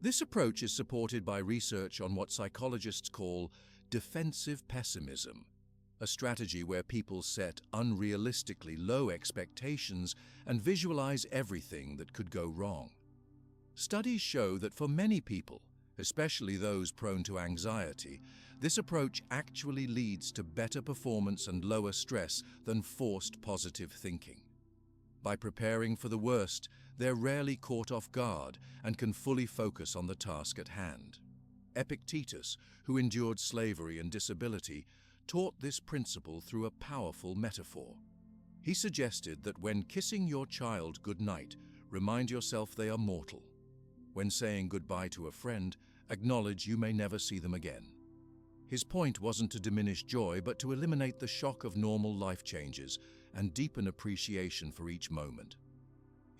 [SPEAKER 1] This approach is supported by research on what psychologists call defensive pessimism, a strategy where people set unrealistically low expectations and visualize everything that could go wrong. Studies show that for many people, especially those prone to anxiety, this approach actually leads to better performance and lower stress than forced positive thinking. By preparing for the worst, they're rarely caught off guard and can fully focus on the task at hand. Epictetus, who endured slavery and disability, taught this principle through a powerful metaphor. He suggested that when kissing your child goodnight, remind yourself they are mortal. When saying goodbye to a friend, acknowledge you may never see them again. His point wasn't to diminish joy, but to eliminate the shock of normal life changes and deepen appreciation for each moment.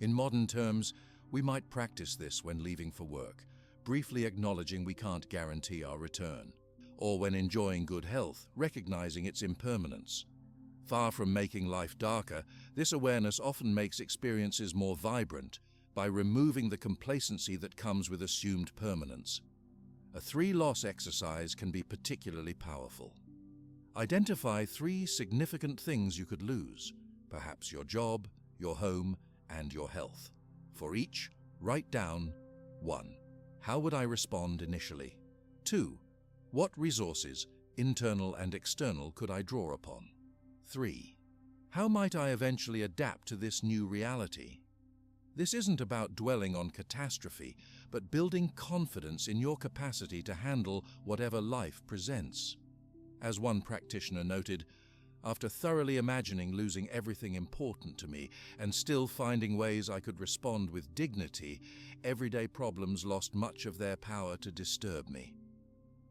[SPEAKER 1] In modern terms, we might practice this when leaving for work, briefly acknowledging we can't guarantee our return, or when enjoying good health, recognizing its impermanence. Far from making life darker, this awareness often makes experiences more vibrant by removing the complacency that comes with assumed permanence. A 3-loss exercise can be particularly powerful. Identify 3 significant things you could lose, perhaps your job, your home, and your health. For each, write down: 1. How would I respond initially? 2. What resources, internal and external, could I draw upon? 3. How might I eventually adapt to this new reality? This isn't about dwelling on catastrophe, but building confidence in your capacity to handle whatever life presents. As one practitioner noted, "After thoroughly imagining losing everything important to me and still finding ways I could respond with dignity, everyday problems lost much of their power to disturb me."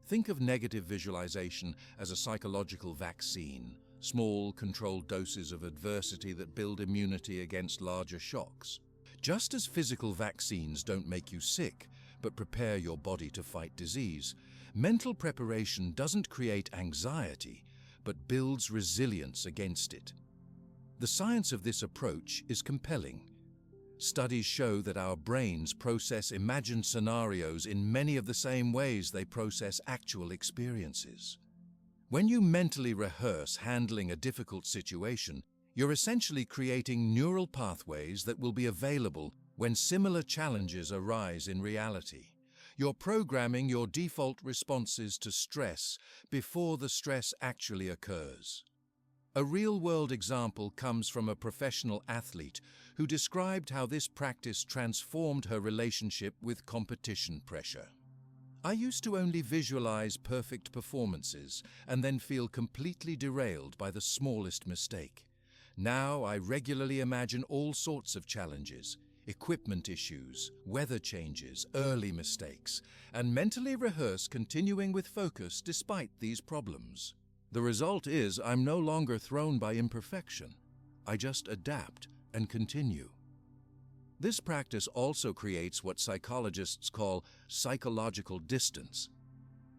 [SPEAKER 1] Think of negative visualization as a psychological vaccine, small, controlled doses of adversity that build immunity against larger shocks. Just as physical vaccines don't make you sick, but prepare your body to fight disease, mental preparation doesn't create anxiety, but builds resilience against it. The science of this approach is compelling. Studies show that our brains process imagined scenarios in many of the same ways they process actual experiences. When you mentally rehearse handling a difficult situation, you're essentially creating neural pathways that will be available when similar challenges arise in reality. You're programming your default responses to stress before the stress actually occurs. A real-world example comes from a professional athlete who described how this practice transformed her relationship with competition pressure. "I used to only visualize perfect performances and then feel completely derailed by the smallest mistake. Now I regularly imagine all sorts of challenges, equipment issues, weather changes, early mistakes, and mentally rehearse continuing with focus despite these problems. The result is I'm no longer thrown by imperfection. I just adapt and continue." This practice also creates what psychologists call psychological distance,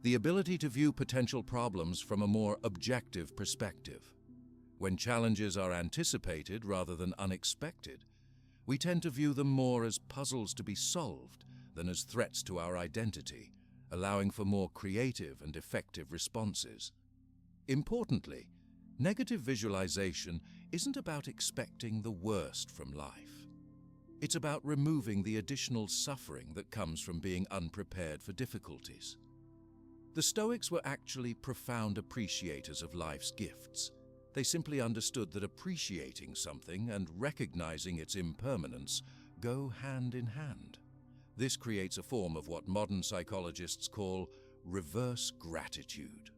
[SPEAKER 1] the ability to view potential problems from a more objective perspective. When challenges are anticipated rather than unexpected, we tend to view them more as puzzles to be solved than as threats to our identity, allowing for more creative and effective responses. Importantly, negative visualization isn't about expecting the worst from life. It's about removing the additional suffering that comes from being unprepared for difficulties. The Stoics were actually profound appreciators of life's gifts. They simply understood that appreciating something and recognizing its impermanence go hand in hand. This creates a form of what modern psychologists call reverse gratitude.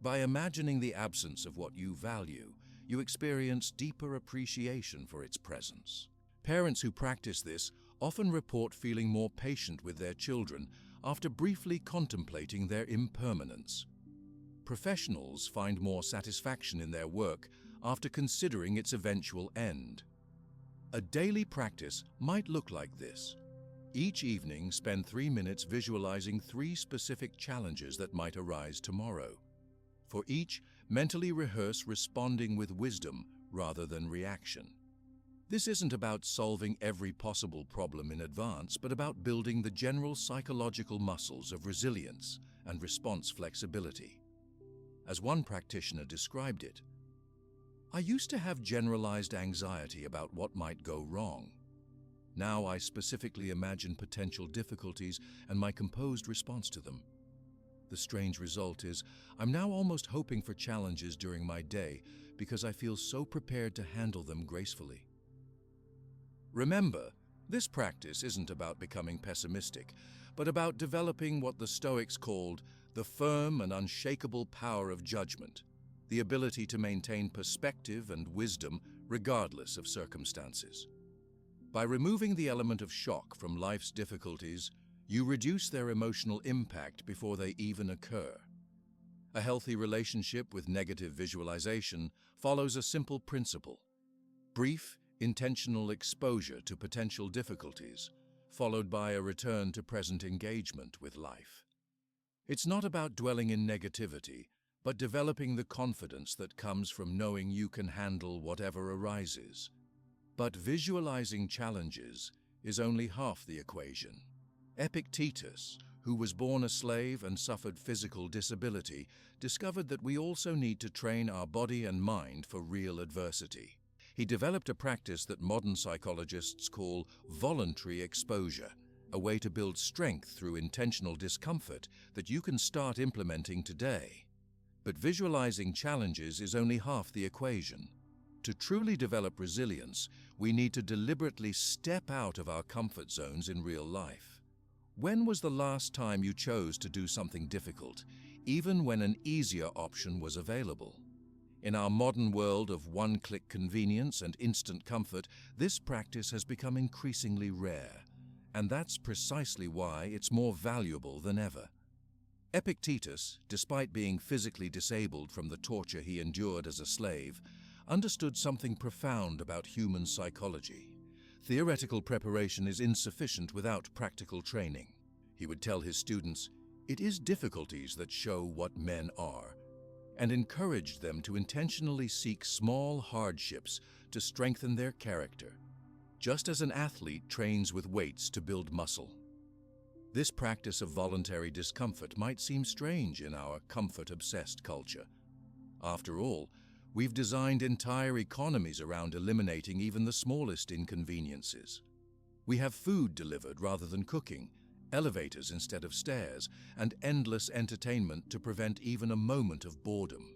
[SPEAKER 1] By imagining the absence of what you value, you experience deeper appreciation for its presence. Parents who practice this often report feeling more patient with their children after briefly contemplating their impermanence. Professionals find more satisfaction in their work after considering its eventual end. A daily practice might look like this. Each evening, spend 3 minutes visualizing 3 specific challenges that might arise tomorrow. For each, mentally rehearse responding with wisdom rather than reaction. This isn't about solving every possible problem in advance, but about building the general psychological muscles of resilience and response flexibility. As one practitioner described it, "I used to have generalized anxiety about what might go wrong. Now I specifically imagine potential difficulties and my composed response to them. The strange result is, I'm now almost hoping for challenges during my day because I feel so prepared to handle them gracefully." Remember, this practice isn't about becoming pessimistic, but about developing what the Stoics called the firm and unshakable power of judgment, the ability to maintain perspective and wisdom regardless of circumstances. By removing the element of shock from life's difficulties, you reduce their emotional impact before they even occur. A healthy relationship with negative visualization follows a simple principle: brief, intentional exposure to potential difficulties, followed by a return to present engagement with life. It's not about dwelling in negativity, but developing the confidence that comes from knowing you can handle whatever arises. But visualizing challenges is only half the equation. Epictetus, who was born a slave and suffered physical disability, discovered that we also need to train our body and mind for real adversity. He developed a practice that modern psychologists call voluntary exposure, a way to build strength through intentional discomfort that you can start implementing today. But visualizing challenges is only half the equation. To truly develop resilience, we need to deliberately step out of our comfort zones in real life. When was the last time you chose to do something difficult, even when an easier option was available? In our modern world of one-click convenience and instant comfort, this practice has become increasingly rare, and that's precisely why it's more valuable than ever. Epictetus, despite being physically disabled from the torture he endured as a slave, understood something profound about human psychology. Theoretical preparation is insufficient without practical training. He would tell his students, "It is difficulties that show what men are," and encouraged them to intentionally seek small hardships to strengthen their character, just as an athlete trains with weights to build muscle. This practice of voluntary discomfort might seem strange in our comfort-obsessed culture. After all, we've designed entire economies around eliminating even the smallest inconveniences. We have food delivered rather than cooking, elevators instead of stairs, and endless entertainment to prevent even a moment of boredom.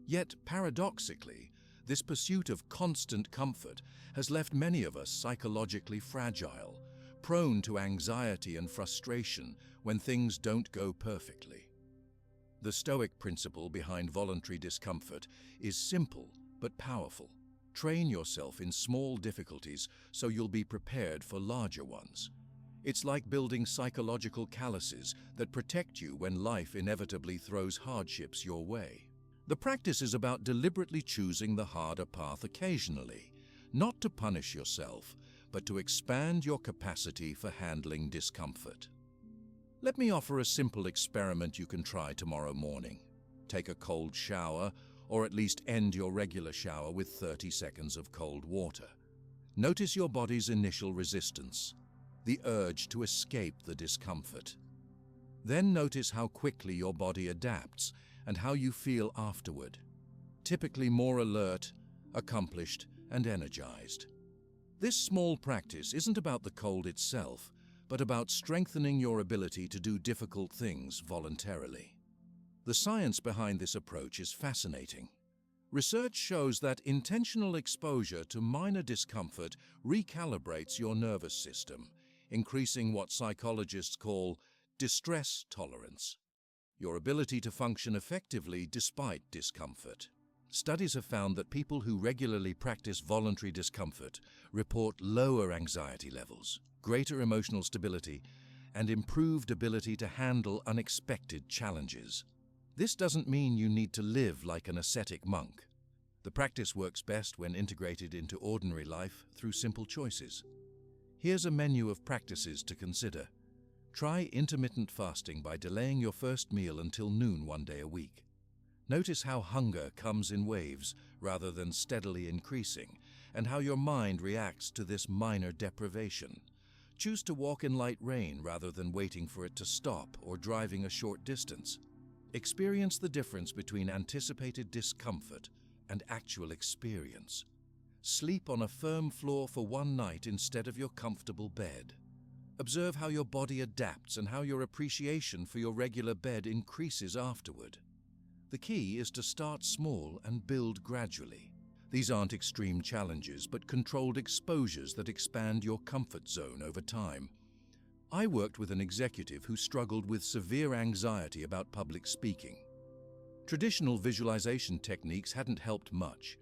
[SPEAKER 1] Yet, paradoxically, this pursuit of constant comfort has left many of us psychologically fragile, prone to anxiety and frustration when things don't go perfectly. The Stoic principle behind voluntary discomfort is simple but powerful. Train yourself in small difficulties so you'll be prepared for larger ones. It's like building psychological calluses that protect you when life inevitably throws hardships your way. The practice is about deliberately choosing the harder path occasionally, not to punish yourself, but to expand your capacity for handling discomfort. Let me offer a simple experiment you can try tomorrow morning. Take a cold shower, or at least end your regular shower with 30 seconds of cold water. Notice your body's initial resistance, the urge to escape the discomfort. Then notice how quickly your body adapts and how you feel afterward, typically more alert, accomplished, and energized. This small practice isn't about the cold itself, but about strengthening your ability to do difficult things voluntarily. The science behind this approach is fascinating. Research shows that intentional exposure to minor discomfort recalibrates your nervous system, increasing what psychologists call distress tolerance, your ability to function effectively despite discomfort. Studies have found that people who regularly practice voluntary discomfort report lower anxiety levels, greater emotional stability, and improved ability to handle unexpected challenges. This doesn't mean you need to live like an ascetic monk. The practice works best when integrated into ordinary life through simple choices. Here's a menu of practices to consider. Try intermittent fasting by delaying your first meal until noon one day a week. Notice how hunger comes in waves rather than steadily increasing, and how your mind reacts to this minor deprivation. Choose to walk in light rain rather than waiting for it to stop or driving a short distance. Experience the difference between anticipated discomfort and actual experience. Sleep on a firm floor for one night instead of your comfortable bed. Observe how your body adapts and how your appreciation for your regular bed increases afterward. The key is to start small and build gradually. These aren't extreme challenges, but controlled exposures that expand your comfort zone over time. I worked with an executive who struggled with severe anxiety about public speaking. Traditional visualization techniques hadn't helped much.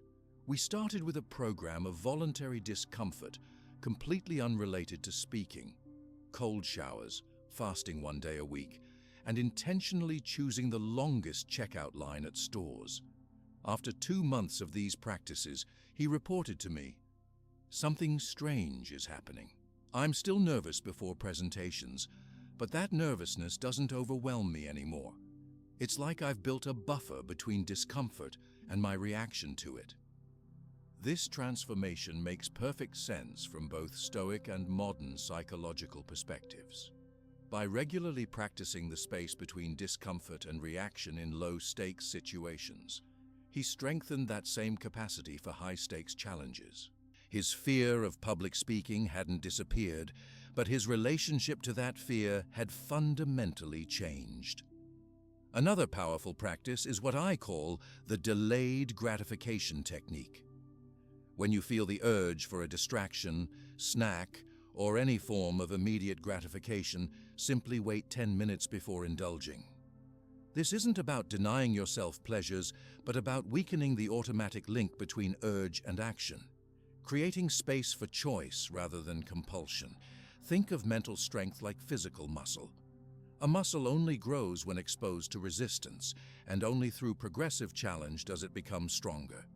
[SPEAKER 1] We started with a program of voluntary discomfort, completely unrelated to speaking. Cold showers, fasting one day a week, and intentionally choosing the longest checkout line at stores. After 2 months of these practices, he reported to me, "Something strange is happening. I'm still nervous before presentations, but that nervousness doesn't overwhelm me anymore. It's like I've built a buffer between discomfort and my reaction to it." This transformation makes perfect sense from both Stoic and modern psychological perspectives. By regularly practicing the space between discomfort and reaction in low-stakes situations, he strengthened that same capacity for high-stakes challenges. His fear of public speaking hadn't disappeared, but his relationship to that fear had fundamentally changed. Another powerful practice is what I call the delayed gratification technique. When you feel the urge for a distraction, snack, or any form of immediate gratification, simply wait 10 minutes before indulging. This isn't about denying yourself pleasures, but about weakening the automatic link between urge and action, creating space for choice rather than compulsion. Think of mental strength like physical muscle. A muscle only grows when exposed to resistance, and only through progressive challenge does it become stronger.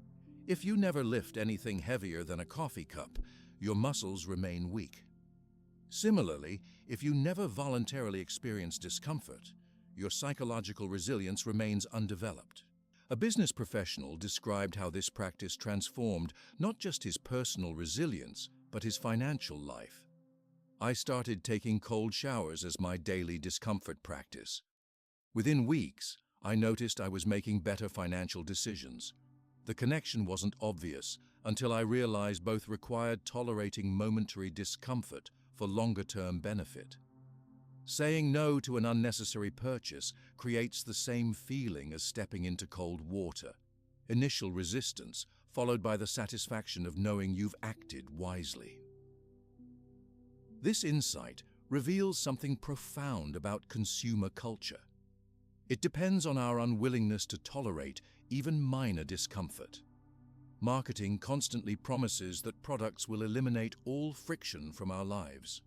[SPEAKER 1] If you never lift anything heavier than a coffee cup, your muscles remain weak. Similarly, if you never voluntarily experience discomfort, your psychological resilience remains undeveloped. A business professional described how this practice transformed not just his personal resilience, but his financial life. "I started taking cold showers as my daily discomfort practice. Within weeks, I noticed I was making better financial decisions. The connection wasn't obvious until I realized both required tolerating momentary discomfort for longer-term benefit. Saying no to an unnecessary purchase creates the same feeling as stepping into cold water. Initial resistance, followed by the satisfaction of knowing you've acted wisely." This insight reveals something profound about consumer culture. It depends on our unwillingness to tolerate even minor discomfort. Marketing constantly promises that products will eliminate all friction from our lives.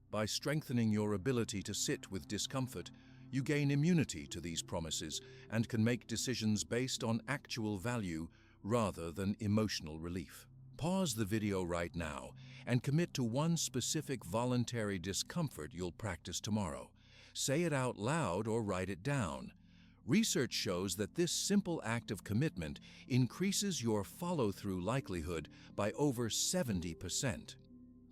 [SPEAKER 1] By strengthening your ability to sit with discomfort, you gain immunity to these promises and can make decisions based on actual value rather than emotional relief. Pause the video right now and commit to one specific voluntary discomfort you'll practice tomorrow. Say it out loud or write it down. Research shows that this simple act of commitment increases your follow-through likelihood by over 70%.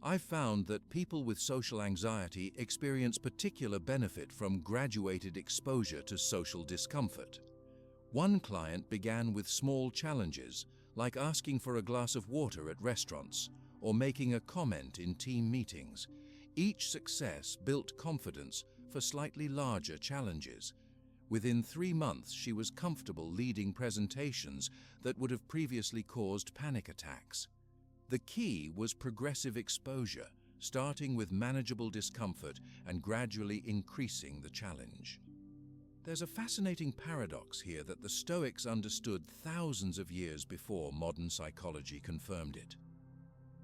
[SPEAKER 1] I've found that people with social anxiety experience particular benefit from graduated exposure to social discomfort. One client began with small challenges, like asking for a glass of water at restaurants, or making a comment in team meetings. Each success built confidence for slightly larger challenges. Within 3 months, she was comfortable leading presentations that would have previously caused panic attacks. The key was progressive exposure, starting with manageable discomfort and gradually increasing the challenge. There's a fascinating paradox here that the Stoics understood thousands of years before modern psychology confirmed it.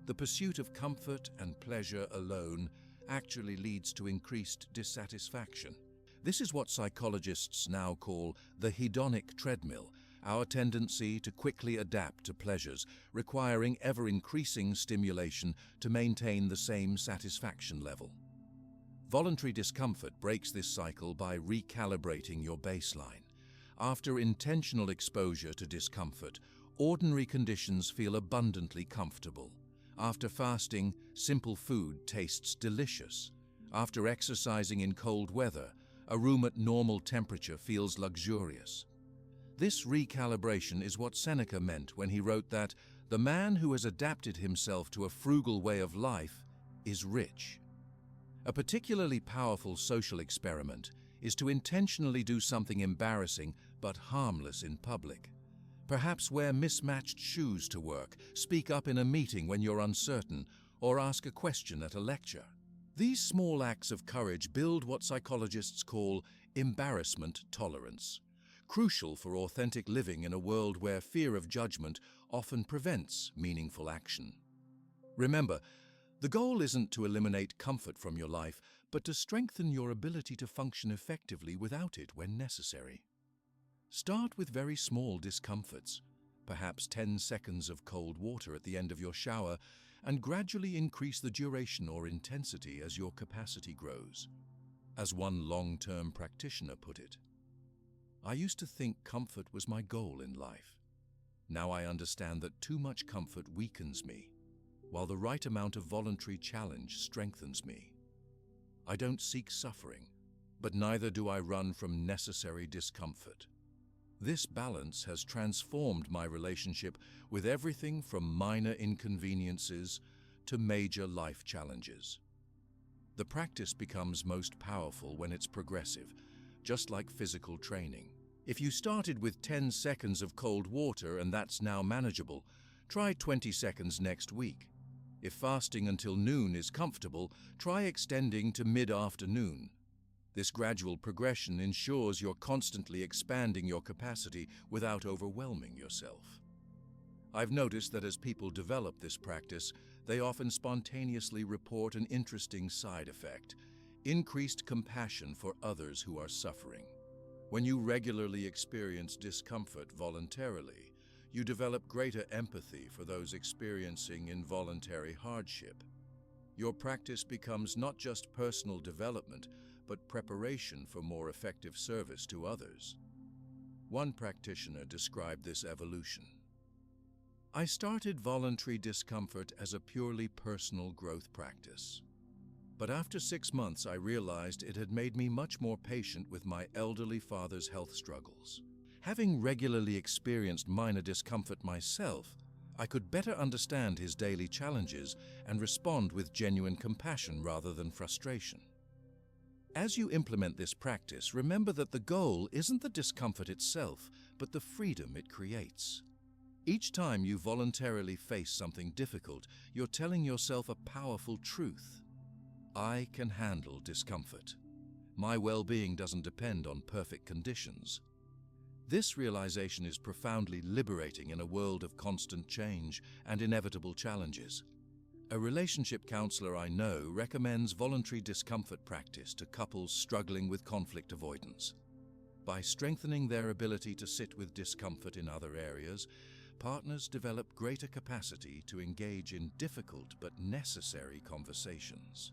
[SPEAKER 1] The pursuit of comfort and pleasure alone actually leads to increased dissatisfaction. This is what psychologists now call the hedonic treadmill, our tendency to quickly adapt to pleasures, requiring ever-increasing stimulation to maintain the same satisfaction level. Voluntary discomfort breaks this cycle by recalibrating your baseline. After intentional exposure to discomfort, ordinary conditions feel abundantly comfortable. After fasting, simple food tastes delicious. After exercising in cold weather, a room at normal temperature feels luxurious. This recalibration is what Seneca meant when he wrote that the man who has adapted himself to a frugal way of life is rich. A particularly powerful social experiment is to intentionally do something embarrassing but harmless in public. Perhaps wear mismatched shoes to work, speak up in a meeting when you're uncertain, or ask a question at a lecture. These small acts of courage build what psychologists call embarrassment tolerance, crucial for authentic living in a world where fear of judgment often prevents meaningful action. Remember, the goal isn't to eliminate comfort from your life, but to strengthen your ability to function effectively without it when necessary. Start with very small discomforts, perhaps 10 seconds of cold water at the end of your shower, and gradually increase the duration or intensity as your capacity grows. As one long-term practitioner put it, "I used to think comfort was my goal in life. Now I understand that too much comfort weakens me, while the right amount of voluntary challenge strengthens me. I don't seek suffering, but neither do I run from necessary discomfort." This balance has transformed my relationship with everything from minor inconveniences to major life challenges. The practice becomes most powerful when it's progressive, just like physical training. If you started with 10 seconds of cold water and that's now manageable, try 20 seconds next week. If fasting until noon is comfortable, try extending to mid-afternoon. This gradual progression ensures you're constantly expanding your capacity without overwhelming yourself. I've noticed that as people develop this practice, they often spontaneously report an interesting side effect: increased compassion for others who are suffering. When you regularly experience discomfort voluntarily, you develop greater empathy for those experiencing involuntary hardship. Your practice becomes not just personal development, but preparation for more effective service to others. One practitioner described this evolution. "I started voluntary discomfort as a purely personal growth practice. But after 6 months, I realized it had made me much more patient with my elderly father's health struggles. Having regularly experienced minor discomfort myself, I could better understand his daily challenges and respond with genuine compassion rather than frustration." As you implement this practice, remember that the goal isn't the discomfort itself, but the freedom it creates. Each time you voluntarily face something difficult, you're telling yourself a powerful truth: I can handle discomfort. My well-being doesn't depend on perfect conditions. This realization is profoundly liberating in a world of constant change and inevitable challenges. A relationship counselor I know recommends voluntary discomfort practice to couples struggling with conflict avoidance. By strengthening their ability to sit with discomfort in other areas, partners develop greater capacity to engage in difficult but necessary conversations.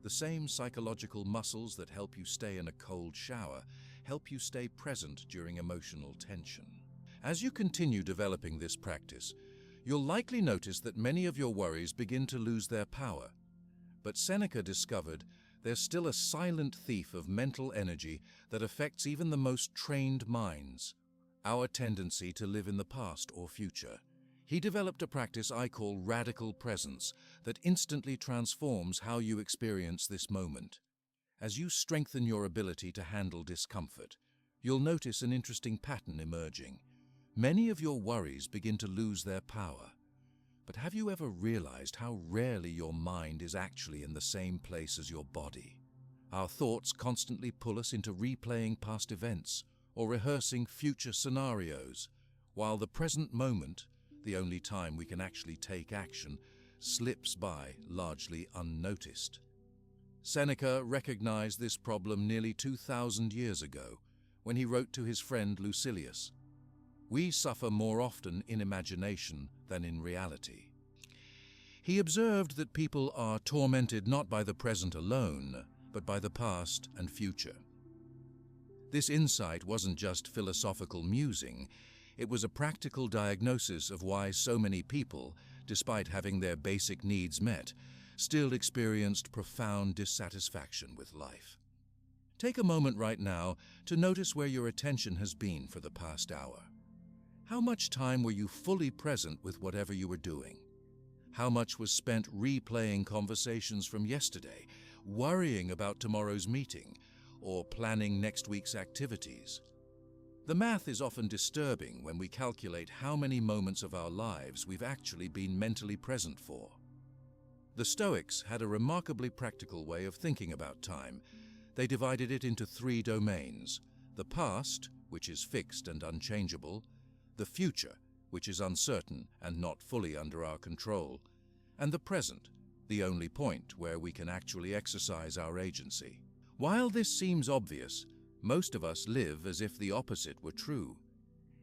[SPEAKER 1] The same psychological muscles that help you stay in a cold shower help you stay present during emotional tension. As you continue developing this practice, you'll likely notice that many of your worries begin to lose their power. But Seneca discovered there's still a silent thief of mental energy that affects even the most trained minds: our tendency to live in the past or future. He developed a practice I call radical presence that instantly transforms how you experience this moment. As you strengthen your ability to handle discomfort, you'll notice an interesting pattern emerging. Many of your worries begin to lose their power. But have you ever realized how rarely your mind is actually in the same place as your body? Our thoughts constantly pull us into replaying past events or rehearsing future scenarios, while the present moment, the only time we can actually take action, slips by largely unnoticed. Seneca recognized this problem nearly 2,000 years ago when he wrote to his friend Lucilius, "We suffer more often in imagination than in reality." He observed that people are tormented not by the present alone, but by the past and future. This insight wasn't just philosophical musing, it was a practical diagnosis of why so many people, despite having their basic needs met, still experienced profound dissatisfaction with life. Take a moment right now to notice where your attention has been for the past hour. How much time were you fully present with whatever you were doing? How much was spent replaying conversations from yesterday, worrying about tomorrow's meeting, or planning next week's activities? The math is often disturbing when we calculate how many moments of our lives we've actually been mentally present for. The Stoics had a remarkably practical way of thinking about time. They divided it into 3 domains: the past, which is fixed and unchangeable; the future, which is uncertain and not fully under our control; and the present, the only point where we can actually exercise our agency. While this seems obvious, most of us live as if the opposite were true,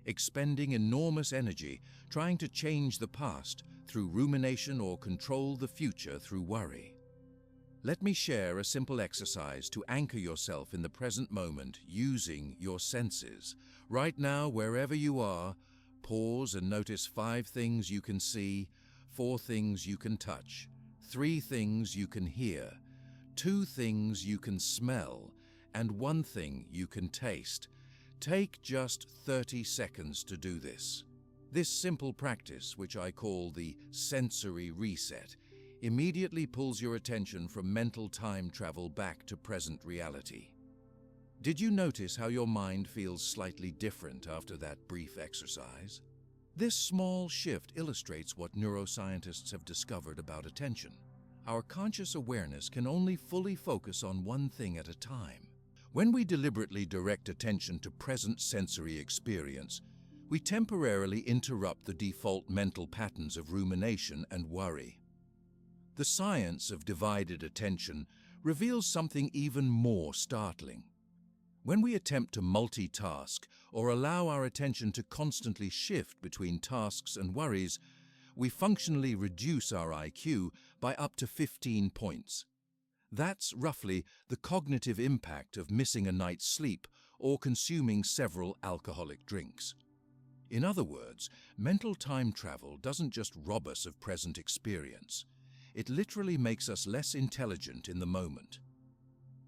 [SPEAKER 1] expending enormous energy trying to change the past through rumination or control the future through worry. Let me share a simple exercise to anchor yourself in the present moment using your senses. Right now, wherever you are, pause and notice 5 things you can see, 4 things you can touch, 3 things you can hear, 2 things you can smell, and 1 thing you can taste. Take just 30 seconds to do this. This simple practice, which I call the sensory reset, immediately pulls your attention from mental time travel back to present reality. Did you notice how your mind feels slightly different after that brief exercise? This small shift illustrates what neuroscientists have discovered about attention. Our conscious awareness can only fully focus on one thing at a time. When we deliberately direct attention to present sensory experience, we temporarily interrupt the default mental patterns of rumination and worry. The science of divided attention reveals something even more startling. When we attempt to multitask or allow our attention to constantly shift between tasks and worries, we functionally reduce our IQ by up to 15 points. That's roughly the cognitive impact of missing a night's sleep or consuming several alcoholic drinks. In other words, mental time travel doesn't just rob us of present experience. It literally makes us less intelligent in the moment.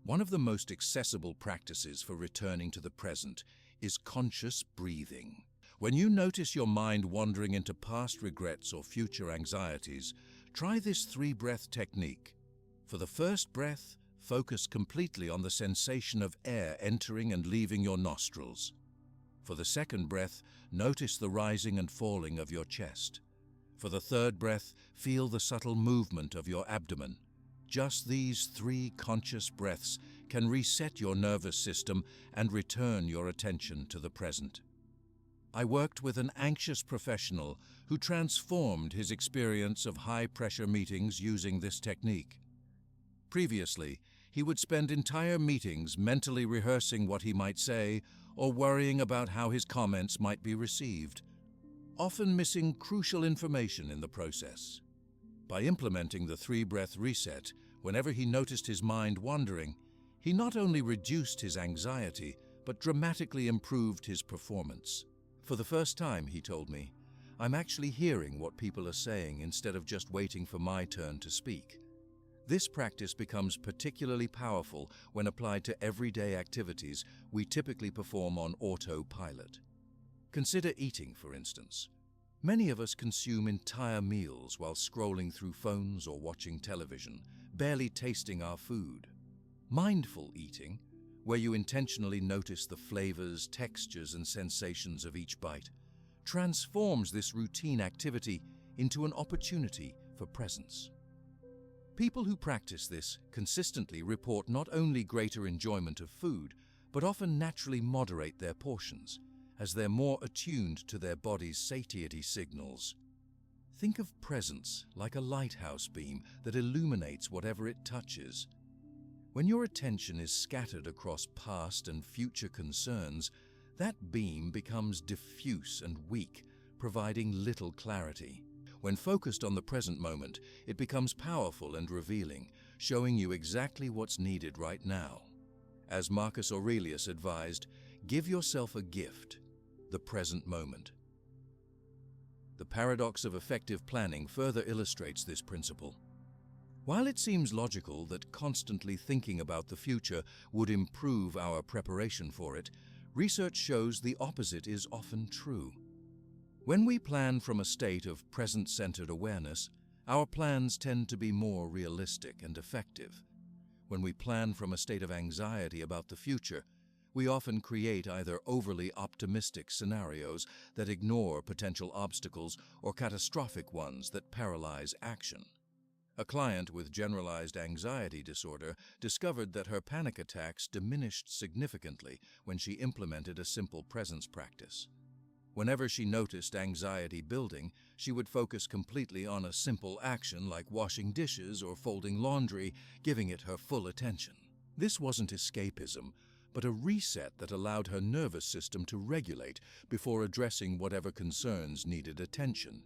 [SPEAKER 1] One of the most accessible practices for returning to the present is conscious breathing. When you notice your mind wandering into past regrets or future anxieties, try this 3-breath technique. For the first breath, focus completely on the sensation of air entering and leaving your nostrils. For the second breath, notice the rising and falling of your chest. For the third breath, feel the subtle movement of your abdomen. Just these 3 conscious breaths can reset your nervous system and return your attention to the present. I worked with an anxious professional who transformed his experience of high-pressure meetings using this technique. Previously, he would spend entire meetings mentally rehearsing what he might say or worrying about how his comments might be received, often missing crucial information in the process. By implementing the 3-breath reset, whenever he noticed his mind wandering, he not only reduced his anxiety, but dramatically improved his performance. For the first time, he told me, I'm actually hearing what people are saying instead of just waiting for my turn to speak. This practice becomes particularly powerful when applied to everyday activities we typically perform on autopilot. Consider eating, for instance. Many of us consume entire meals while scrolling through phones or watching television, barely tasting our food. Mindful eating, where you intentionally notice the flavors, textures, and sensations of each bite, transforms this routine activity into an opportunity for presence. People who practice this consistently report not only greater enjoyment of food, but often naturally moderate their portions, as they're more attuned to their body's satiety signals. Think of presence like a lighthouse beam that illuminates whatever it touches. When your attention is scattered across past and future concerns, that beam becomes diffuse and weak, providing little clarity. When focused on the present moment, it becomes powerful and revealing, showing you exactly what's needed right now. As Marcus Aurelius advised, give yourself a gift, the present moment. The paradox of effective planning further illustrates this principle. While it seems logical that constantly thinking about the future would improve our preparation for it, research shows the opposite is often true. When we plan from a state of present-centered awareness, our plans tend to be more realistic and effective. When we plan from a state of anxiety about the future, we often create either overly optimistic scenarios that ignore potential obstacles or catastrophic ones that paralyze action. A client with generalized anxiety disorder discovered that her panic attacks diminished significantly when she implemented a simple presence practice. Whenever she noticed anxiety building, she would focus completely on a simple action like washing dishes or folding laundry, giving it her full attention. This wasn't escapism, but a reset that allowed her nervous system to regulate before addressing whatever concerns needed attention.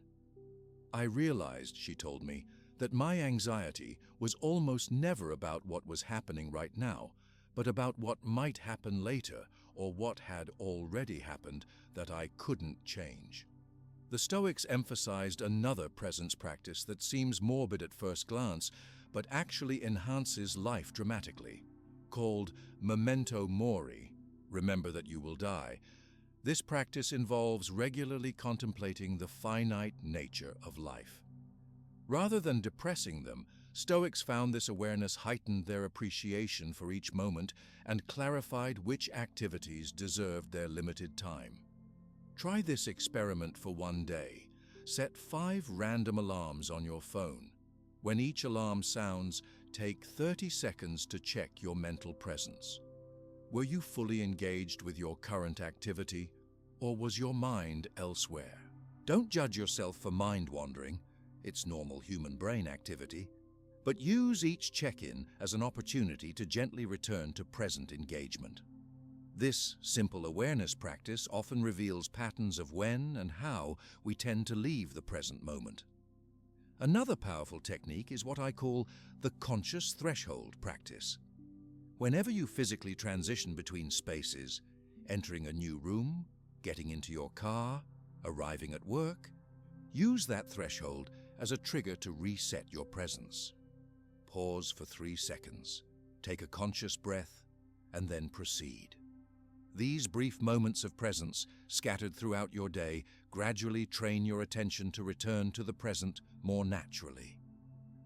[SPEAKER 1] I realized, she told me, that my anxiety was almost never about what was happening right now, but about what might happen later or what had already happened that I couldn't change. The Stoics emphasized another presence practice that seems morbid at first glance, but actually enhances life dramatically, called memento mori, remember that you will die. This practice involves regularly contemplating the finite nature of life. Rather than depressing them, Stoics found this awareness heightened their appreciation for each moment and clarified which activities deserved their limited time. Try this experiment for one day. Set 5 random alarms on your phone. When each alarm sounds, take 30 seconds to check your mental presence. Were you fully engaged with your current activity, or was your mind elsewhere? Don't judge yourself for mind wandering. It's normal human brain activity. But use each check-in as an opportunity to gently return to present engagement. This simple awareness practice often reveals patterns of when and how we tend to leave the present moment. Another powerful technique is what I call the conscious threshold practice. Whenever you physically transition between spaces, entering a new room, getting into your car, arriving at work, use that threshold as a trigger to reset your presence. Pause for 3 seconds, take a conscious breath, and then proceed. These brief moments of presence, scattered throughout your day, gradually train your attention to return to the present more naturally.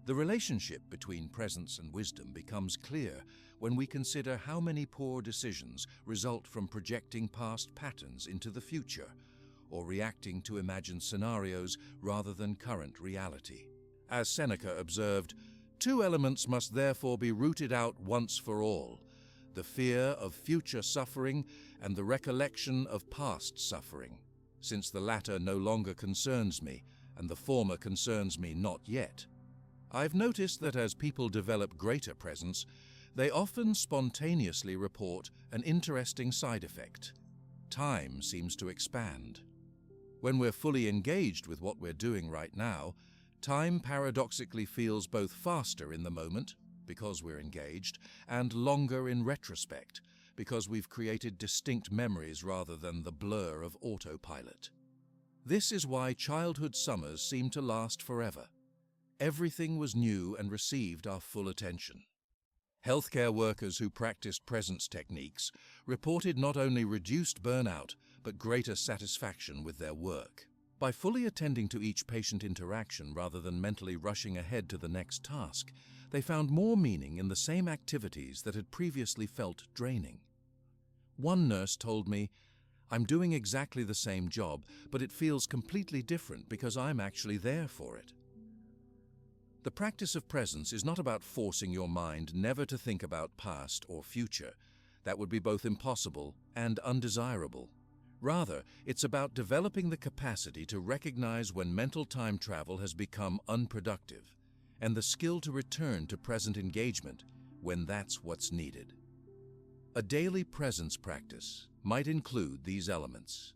[SPEAKER 1] The relationship between presence and wisdom becomes clear when we consider how many poor decisions result from projecting past patterns into the future, or reacting to imagined scenarios rather than current reality. As Seneca observed, 2 elements must therefore be rooted out once for all: the fear of future suffering and the recollection of past suffering, since the latter no longer concerns me and the former concerns me not yet. I've noticed that as people develop greater presence, they often spontaneously report an interesting side effect. Time seems to expand. When we're fully engaged with what we're doing right now, time paradoxically feels both faster in the moment, because we're engaged, and longer in retrospect, because we've created distinct memories rather than the blur of autopilot. This is why childhood summers seem to last forever. Everything was new and received our full attention. Healthcare workers who practiced presence techniques reported not only reduced burnout, but greater satisfaction with their work. By fully attending to each patient interaction rather than mentally rushing ahead to the next task, they found more meaning in the same activities that had previously felt draining. One nurse told me, "I'm doing exactly the same job, but it feels completely different because I'm actually there for it." The practice of presence is not about forcing your mind never to think about past or future. That would be both impossible and undesirable. Rather, it's about developing the capacity to recognize when mental time travel has become unproductive, and the skill to return to present engagement when that's what's needed. A daily presence practice might include these elements: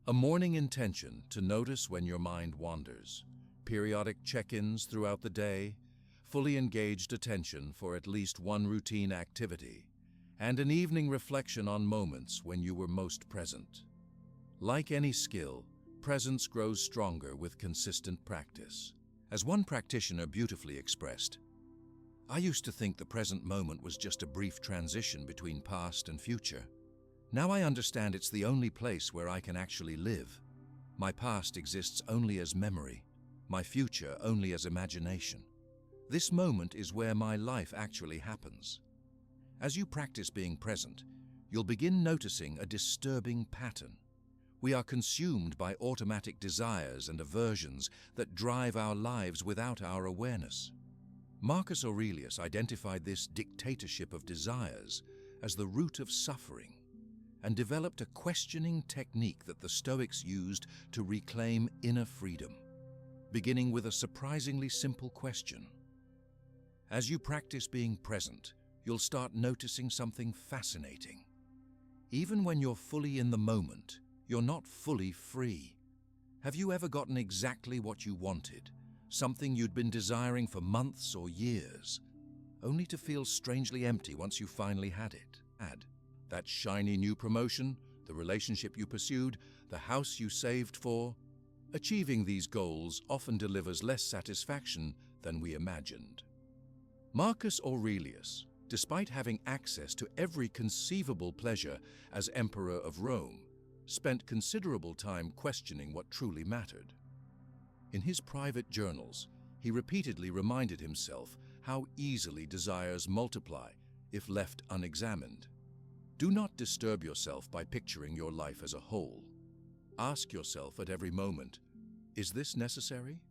[SPEAKER 1] a morning intention to notice when your mind wanders, periodic check-ins throughout the day, fully engaged attention for at least one routine activity, and an evening reflection on moments when you were most present. Like any skill, presence grows stronger with consistent practice. As one practitioner beautifully expressed, "I used to think the present moment was just a brief transition between past and future. Now I understand it's the only place where I can actually live. My past exists only as memory, my future only as imagination. This moment is where my life actually happens." As you practice being present, you'll begin noticing a disturbing pattern. We are consumed by automatic desires and aversions that drive our lives without our awareness. Marcus Aurelius identified this dictatorship of desires as the root of suffering and developed a questioning technique that the Stoics used to reclaim inner freedom, beginning with a surprisingly simple question. As you practice being present, you'll start noticing something fascinating. Even when you're fully in the moment, you're not fully free. Have you ever gotten exactly what you wanted, something you'd been desiring for months or years, only to feel strangely empty once you finally had it? That shiny new promotion, the relationship you pursued, the house you saved for? Achieving these goals often delivers less satisfaction than we imagined. Marcus Aurelius, despite having access to every conceivable pleasure as Emperor of Rome, spent considerable time questioning what truly mattered. In his private journals, he repeatedly reminded himself how easily desires multiply if left unexamined. Do not disturb yourself by picturing your life as a whole. Ask yourself at every moment, is this necessary?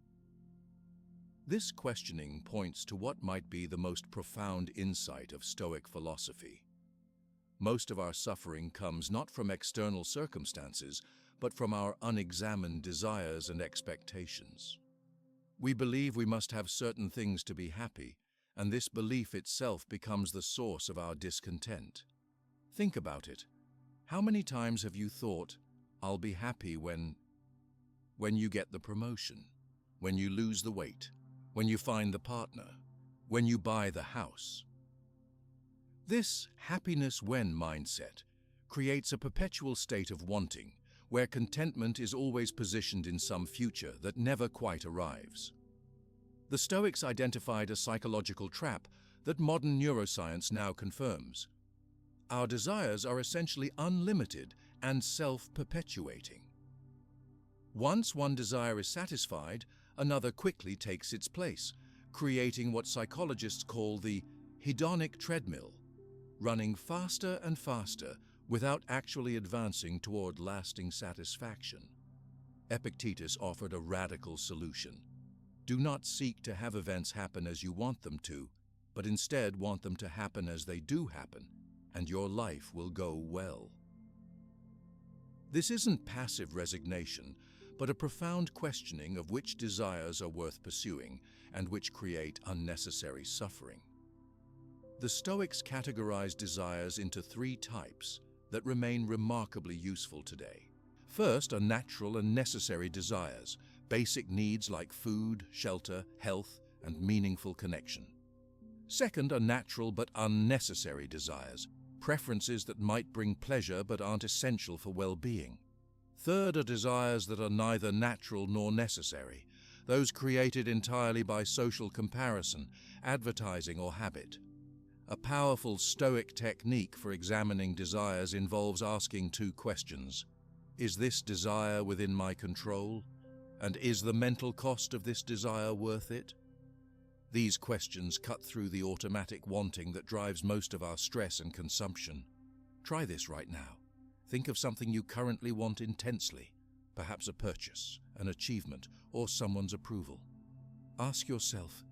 [SPEAKER 1] This questioning points to what might be the most profound insight of Stoic philosophy. Most of our suffering comes not from external circumstances, but from our unexamined desires and expectations. We believe we must have certain things to be happy, and this belief itself becomes the source of our discontent. Think about it. How many times have you thought, "I'll be happy when you get the promotion, when you lose the weight, when you find the partner, when you buy the house?" This happiness when mindset creates a perpetual state of wanting, where contentment is always positioned in some future that never quite arrives. The Stoics identified a psychological trap that modern neuroscience now confirms. Our desires are essentially unlimited and self-perpetuating. Once one desire is satisfied, another quickly takes its place, creating what psychologists call the hedonic treadmill, running faster and faster without actually advancing toward lasting satisfaction. Epictetus offered a radical solution. Do not seek to have events happen as you want them to, but instead want them to happen as they do happen, and your life will go well. This isn't passive resignation, but a profound questioning of which desires are worth pursuing and which create unnecessary suffering. The Stoics categorize desires into three types that remain remarkably useful today. First are natural and necessary desires, basic needs like food, shelter, health, and meaningful connection. Second are natural but unnecessary desires, preferences that might bring pleasure but aren't essential for well-being. Third are desires that are neither natural nor necessary, those created entirely by social comparison, advertising, or habit. A powerful Stoic technique for examining desires involves asking two questions. Is this desire within my control? And is the mental cost of this desire worth it? These questions cut through the automatic wanting that drives most of our stress and consumption. Try this right now. Think of something you currently want intensely, perhaps a purchase, an achievement, or someone's approval. Ask yourself,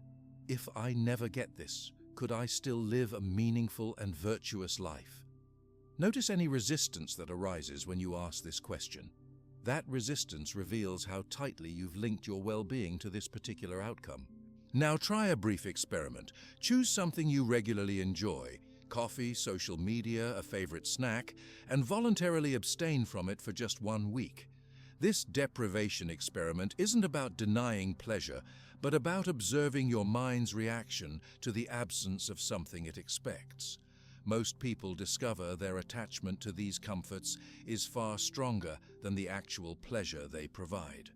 [SPEAKER 1] if I never get this, could I still live a meaningful and virtuous life? Notice any resistance that arises when you ask this question. That resistance reveals how tightly you've linked your well-being to this particular outcome. Now try a brief experiment. Choose something you regularly enjoy, coffee, social media, a favorite snack, and voluntarily abstain from it for just 1 week. This deprivation experiment isn't about denying pleasure, but about observing your mind's reaction to the absence of something it expects. Most people discover their attachment to these comforts is far stronger than the actual pleasure they provide.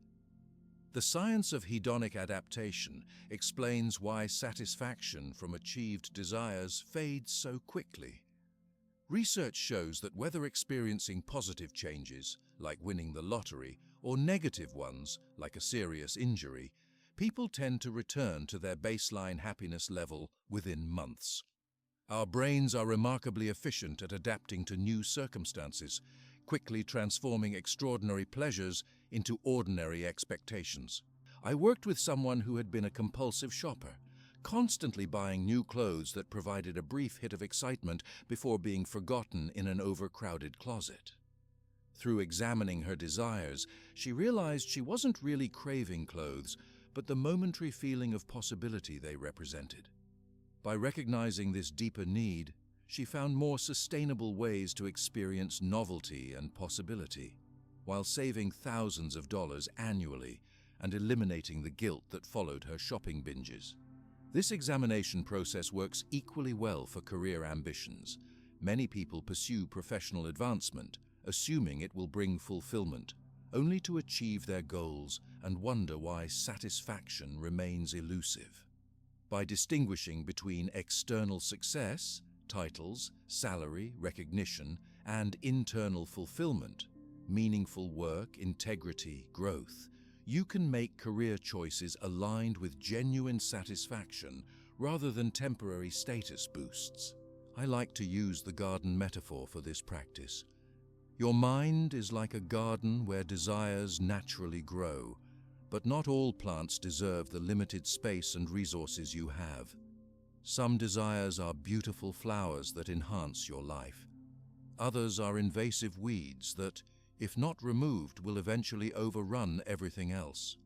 [SPEAKER 1] The science of hedonic adaptation explains why satisfaction from achieved desires fades so quickly. Research shows that whether experiencing positive changes, like winning the lottery, or negative ones, like a serious injury, people tend to return to their baseline happiness level within months. Our brains are remarkably efficient at adapting to new circumstances, quickly transforming extraordinary pleasures into ordinary expectations. I worked with someone who had been a compulsive shopper, constantly buying new clothes that provided a brief hit of excitement before being forgotten in an overcrowded closet. Through examining her desires, she realized she wasn't really craving clothes, but the momentary feeling of possibility they represented. By recognizing this deeper need, she found more sustainable ways to experience novelty and possibility, while saving thousands of dollars annually and eliminating the guilt that followed her shopping binges. This examination process works equally well for career ambitions. Many people pursue professional advancement, assuming it will bring fulfillment, only to achieve their goals and wonder why satisfaction remains elusive. By distinguishing between external success, titles, salary, recognition, and internal fulfillment, meaningful work, integrity, growth, you can make career choices aligned with genuine satisfaction rather than temporary status boosts. I like to use the garden metaphor for this practice. Your mind is like a garden where desires naturally grow, but not all plants deserve the limited space and resources you have. Some desires are beautiful flowers that enhance your life. Others are invasive weeds that, if not removed, will eventually overrun everything else.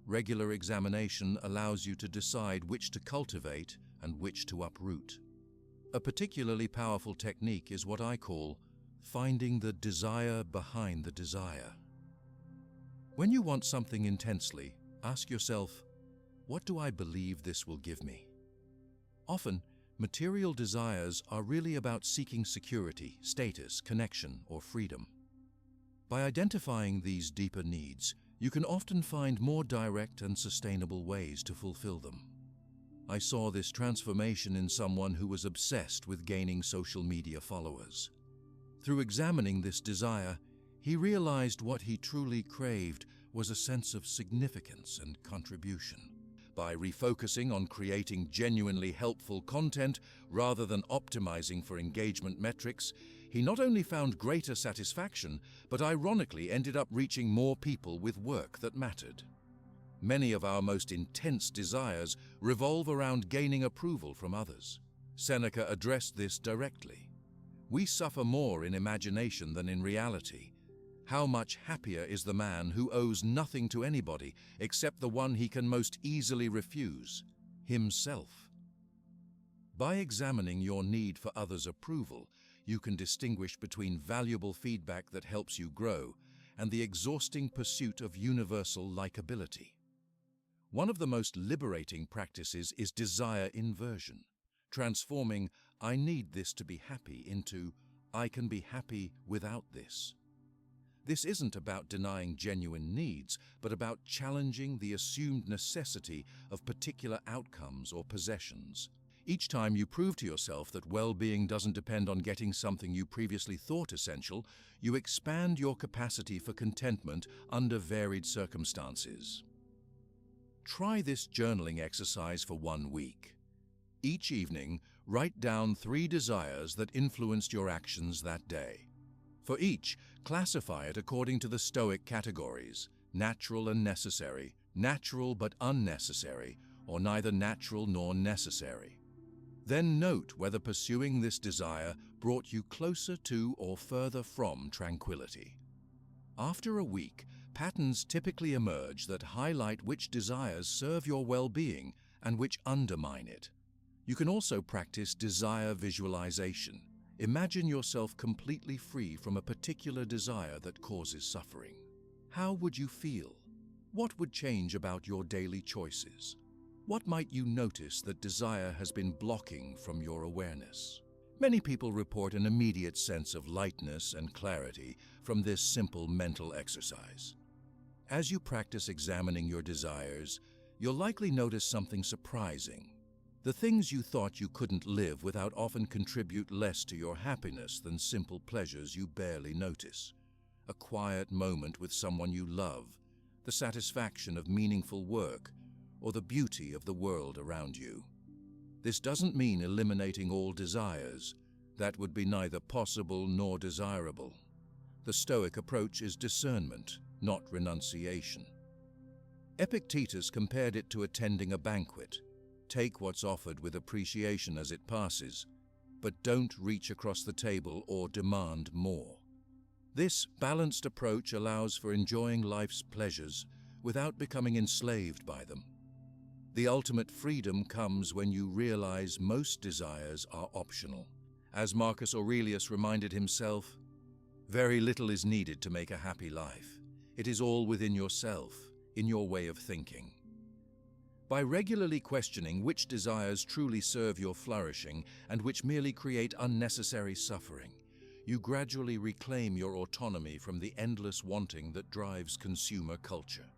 [SPEAKER 1] Regular examination allows you to decide which to cultivate and which to uproot. A particularly powerful technique is what I call finding the desire behind the desire. When you want something intensely, ask yourself, what do I believe this will give me? Often, material desires are really about seeking security, status, connection, or freedom. By identifying these deeper needs, you can often find more direct and sustainable ways to fulfill them. I saw this transformation in someone who was obsessed with gaining social media followers. Through examining this desire, he realized what he truly craved was a sense of significance and contribution. By refocusing on creating genuinely helpful content rather than optimizing for engagement metrics, he not only found greater satisfaction, but ironically ended up reaching more people with work that mattered. Many of our most intense desires revolve around gaining approval from others. Seneca addressed this directly. We suffer more in imagination than in reality. How much happier is the man who owes nothing to anybody except the one he can most easily refuse, himself. By examining your need for others' approval, you can distinguish between valuable feedback that helps you grow and the exhausting pursuit of universal likability. One of the most liberating practices is desire inversion, transforming "I need this to be happy" into "I can be happy without this." This isn't about denying genuine needs, but about challenging the assumed necessity of particular outcomes or possessions. Each time you prove to yourself that well-being doesn't depend on getting something you previously thought essential, you expand your capacity for contentment under varied circumstances. Try this journaling exercise for 1 week. Each evening, write down 3 desires that influenced your actions that day. For each, classify it according to the Stoic categories: natural and necessary, natural but unnecessary, or neither natural nor necessary. Then note whether pursuing this desire brought you closer to or further from tranquility. After a week, patterns typically emerge that highlight which desires serve your well-being and which undermine it. You can also practice desire visualization. Imagine yourself completely free from a particular desire that causes suffering. How would you feel? What would change about your daily choices? What might you notice that desire has been blocking from your awareness? Many people report an immediate sense of lightness and clarity from this simple mental exercise. As you practice examining your desires, you'll likely notice something surprising. The things you thought you couldn't live without often contribute less to your happiness than simple pleasures you barely notice. A quiet moment with someone you love, the satisfaction of meaningful work, or the beauty of the world around you. This doesn't mean eliminating all desires. That would be neither possible nor desirable. The Stoic approach is discernment, not renunciation. Epictetus compared it to attending a banquet. Take what's offered with appreciation as it passes, but don't reach across the table or demand more. This balanced approach allows for enjoying life's pleasures without becoming enslaved by them. The ultimate freedom comes when you realize most desires are optional. As Marcus Aurelius reminded himself, very little is needed to make a happy life. It is all within yourself, in your way of thinking. By regularly questioning which desires truly serve your flourishing and which merely create unnecessary suffering, you gradually reclaim your autonomy from the endless wanting that drives consumer culture.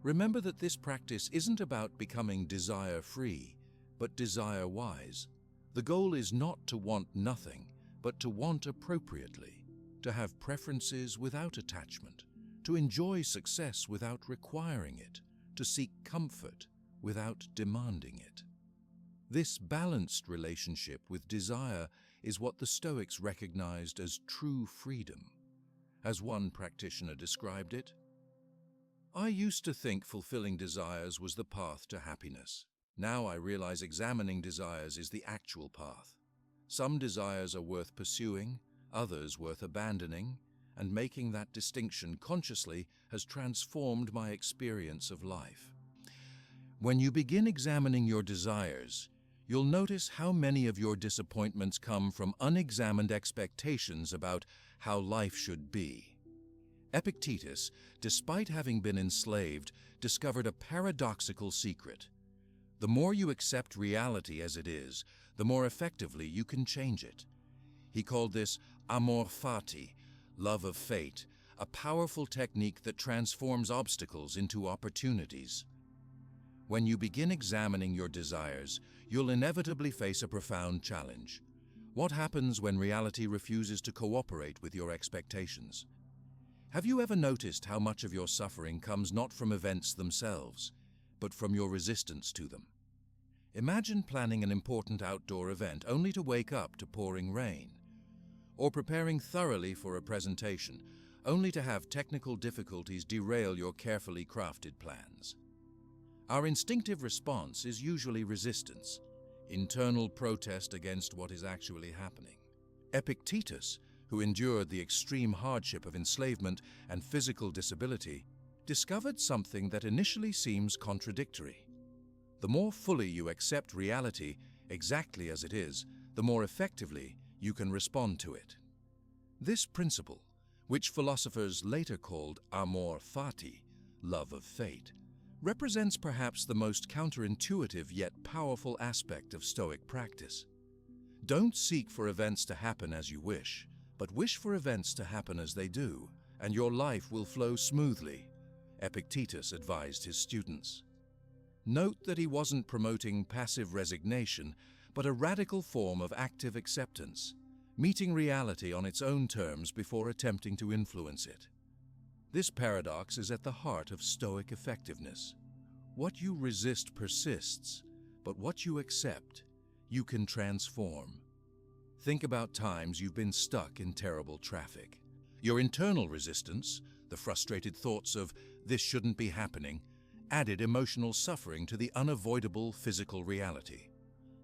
[SPEAKER 1] Remember that this practice isn't about becoming desire-free, but desire-wise. The goal is not to want nothing, but to want appropriately, to have preferences without attachment, to enjoy success without requiring it, to seek comfort without demanding it. This balanced relationship with desire is what the Stoics recognized as true freedom. As one practitioner described it, "I used to think fulfilling desires was the path to happiness. Now I realize examining desires is the actual path. Some desires are worth pursuing, others worth abandoning, and making that distinction consciously has transformed my experience of life." When you begin examining your desires, you'll notice how many of your disappointments come from unexamined expectations about how life should be. Epictetus, despite having been enslaved, discovered a paradoxical secret. The more you accept reality as it is, the more effectively you can change it. He called this amor fati, love of fate, a powerful technique that transforms obstacles into opportunities. When you begin examining your desires, you'll inevitably face a profound challenge. What happens when reality refuses to cooperate with your expectations? Have you ever noticed how much of your suffering comes not from events themselves, but from your resistance to them? Imagine planning an important outdoor event only to wake up to pouring rain, or preparing thoroughly for a presentation only to have technical difficulties derail your carefully crafted plans. Our instinctive response is usually resistance, internal protest against what is actually happening. Epictetus, who endured the extreme hardship of enslavement and physical disability, discovered something that initially seems contradictory. The more fully you accept reality exactly as it is, the more effectively you can respond to it. This principle, which philosophers later called amor fati, love of fate, represents perhaps the most counterintuitive yet powerful aspect of Stoic practice. Don't seek for events to happen as you wish, but wish for events to happen as they do, and your life will flow smoothly, Epictetus advised his students. Note that he wasn't promoting passive resignation, but a radical form of active acceptance, meeting reality on its own terms before attempting to influence it. This paradox is at the heart of Stoic effectiveness. What you resist persists, but what you accept, you can transform. Think about times you've been stuck in terrible traffic. Your internal resistance, the frustrated thoughts of "this shouldn't be happening," added emotional suffering to the unavoidable physical reality.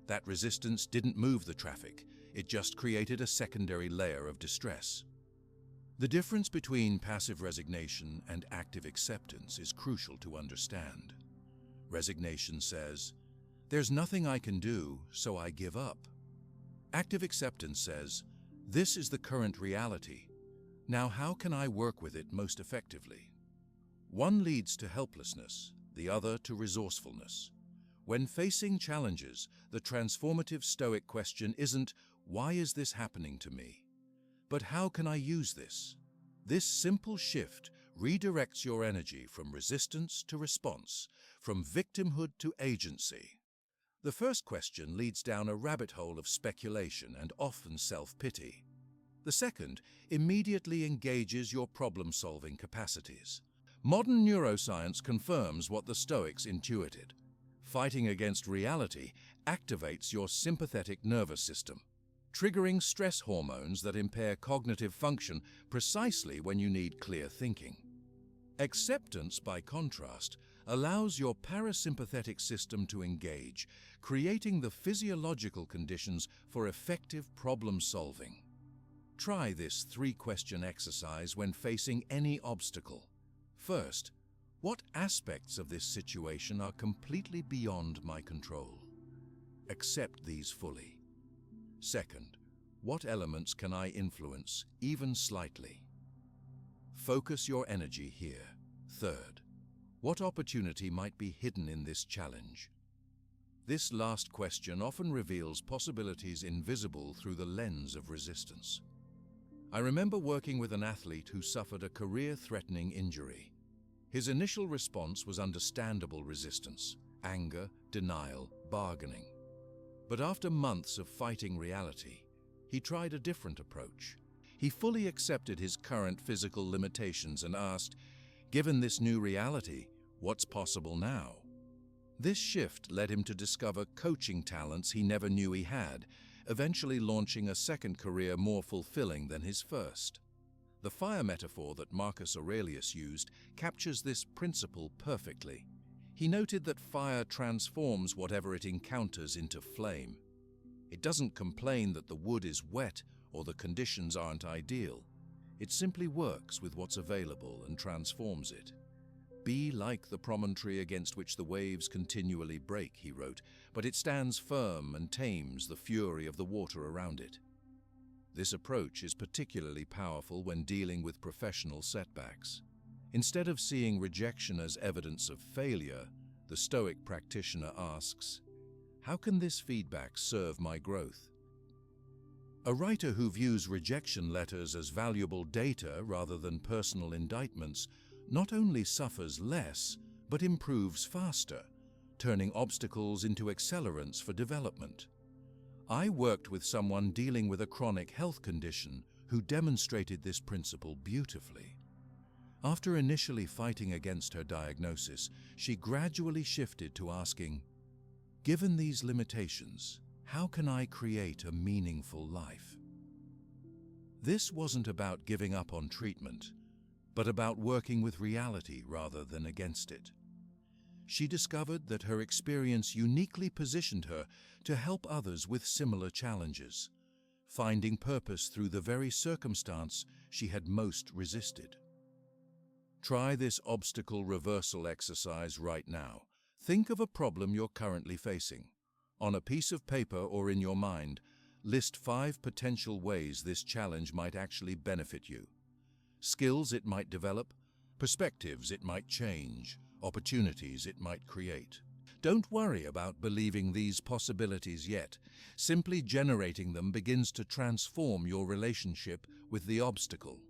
[SPEAKER 1] That resistance didn't move the traffic, it just created a secondary layer of distress. The difference between passive resignation and active acceptance is crucial to understand. Resignation says, "There's nothing I can do, so I give up." Active acceptance says, "This is the current reality. Now how can I work with it most effectively?" One leads to helplessness, the other to resourcefulness. When facing challenges, the transformative Stoic question isn't, "Why is this happening to me?" but "How can I use this?" This simple shift redirects your energy from resistance to response, from victimhood to agency. The first question leads down a rabbit hole of speculation and often self-pity. The second immediately engages your problem-solving capacities. Modern neuroscience confirms what the Stoics intuited. Fighting against reality activates your sympathetic nervous system, triggering stress hormones that impair cognitive function precisely when you need clear thinking. Acceptance, by contrast, allows your parasympathetic system to engage, creating the physiological conditions for effective problem-solving. Try this three-question exercise when facing any obstacle. First, what aspects of this situation are completely beyond my control? Accept these fully. Second, what elements can I influence, even slightly? Focus your energy here. Third, what opportunity might be hidden in this challenge? This last question often reveals possibilities invisible through the lens of resistance. I remember working with an athlete who suffered a career-threatening injury. His initial response was understandable resistance, anger, denial, bargaining. But after months of fighting reality, he tried a different approach. He fully accepted his current physical limitations and asked, "Given this new reality, what's possible now?" This shift led him to discover coaching talents he never knew he had, eventually launching a second career more fulfilling than his first. The fire metaphor that Marcus Aurelius used captures this principle perfectly. He noted that fire transforms whatever it encounters into flame. It doesn't complain that the wood is wet or the conditions aren't ideal. It simply works with what's available and transforms it. "Be like the promontory against which the waves continually break," he wrote, "but it stands firm and tames the fury of the water around it." This approach is particularly powerful when dealing with professional setbacks. Instead of seeing rejection as evidence of failure, the Stoic practitioner asks, "How can this feedback serve my growth?" A writer who views rejection letters as valuable data rather than personal indictments not only suffers less, but improves faster, turning obstacles into accelerants for development. I worked with someone dealing with a chronic health condition who demonstrated this principle beautifully. After initially fighting against her diagnosis, she gradually shifted to asking, "Given these limitations, how can I create a meaningful life?" This wasn't about giving up on treatment, but about working with reality rather than against it. She discovered that her experience uniquely positioned her to help others with similar challenges, finding purpose through the very circumstance she had most resisted. Try this obstacle reversal exercise right now. Think of a problem you're currently facing. On a piece of paper or in your mind, list 5 potential ways this challenge might actually benefit you. Skills it might develop, perspectives it might change, opportunities it might create. Don't worry about believing these possibilities yet. Simply generating them begins to transform your relationship with the obstacle.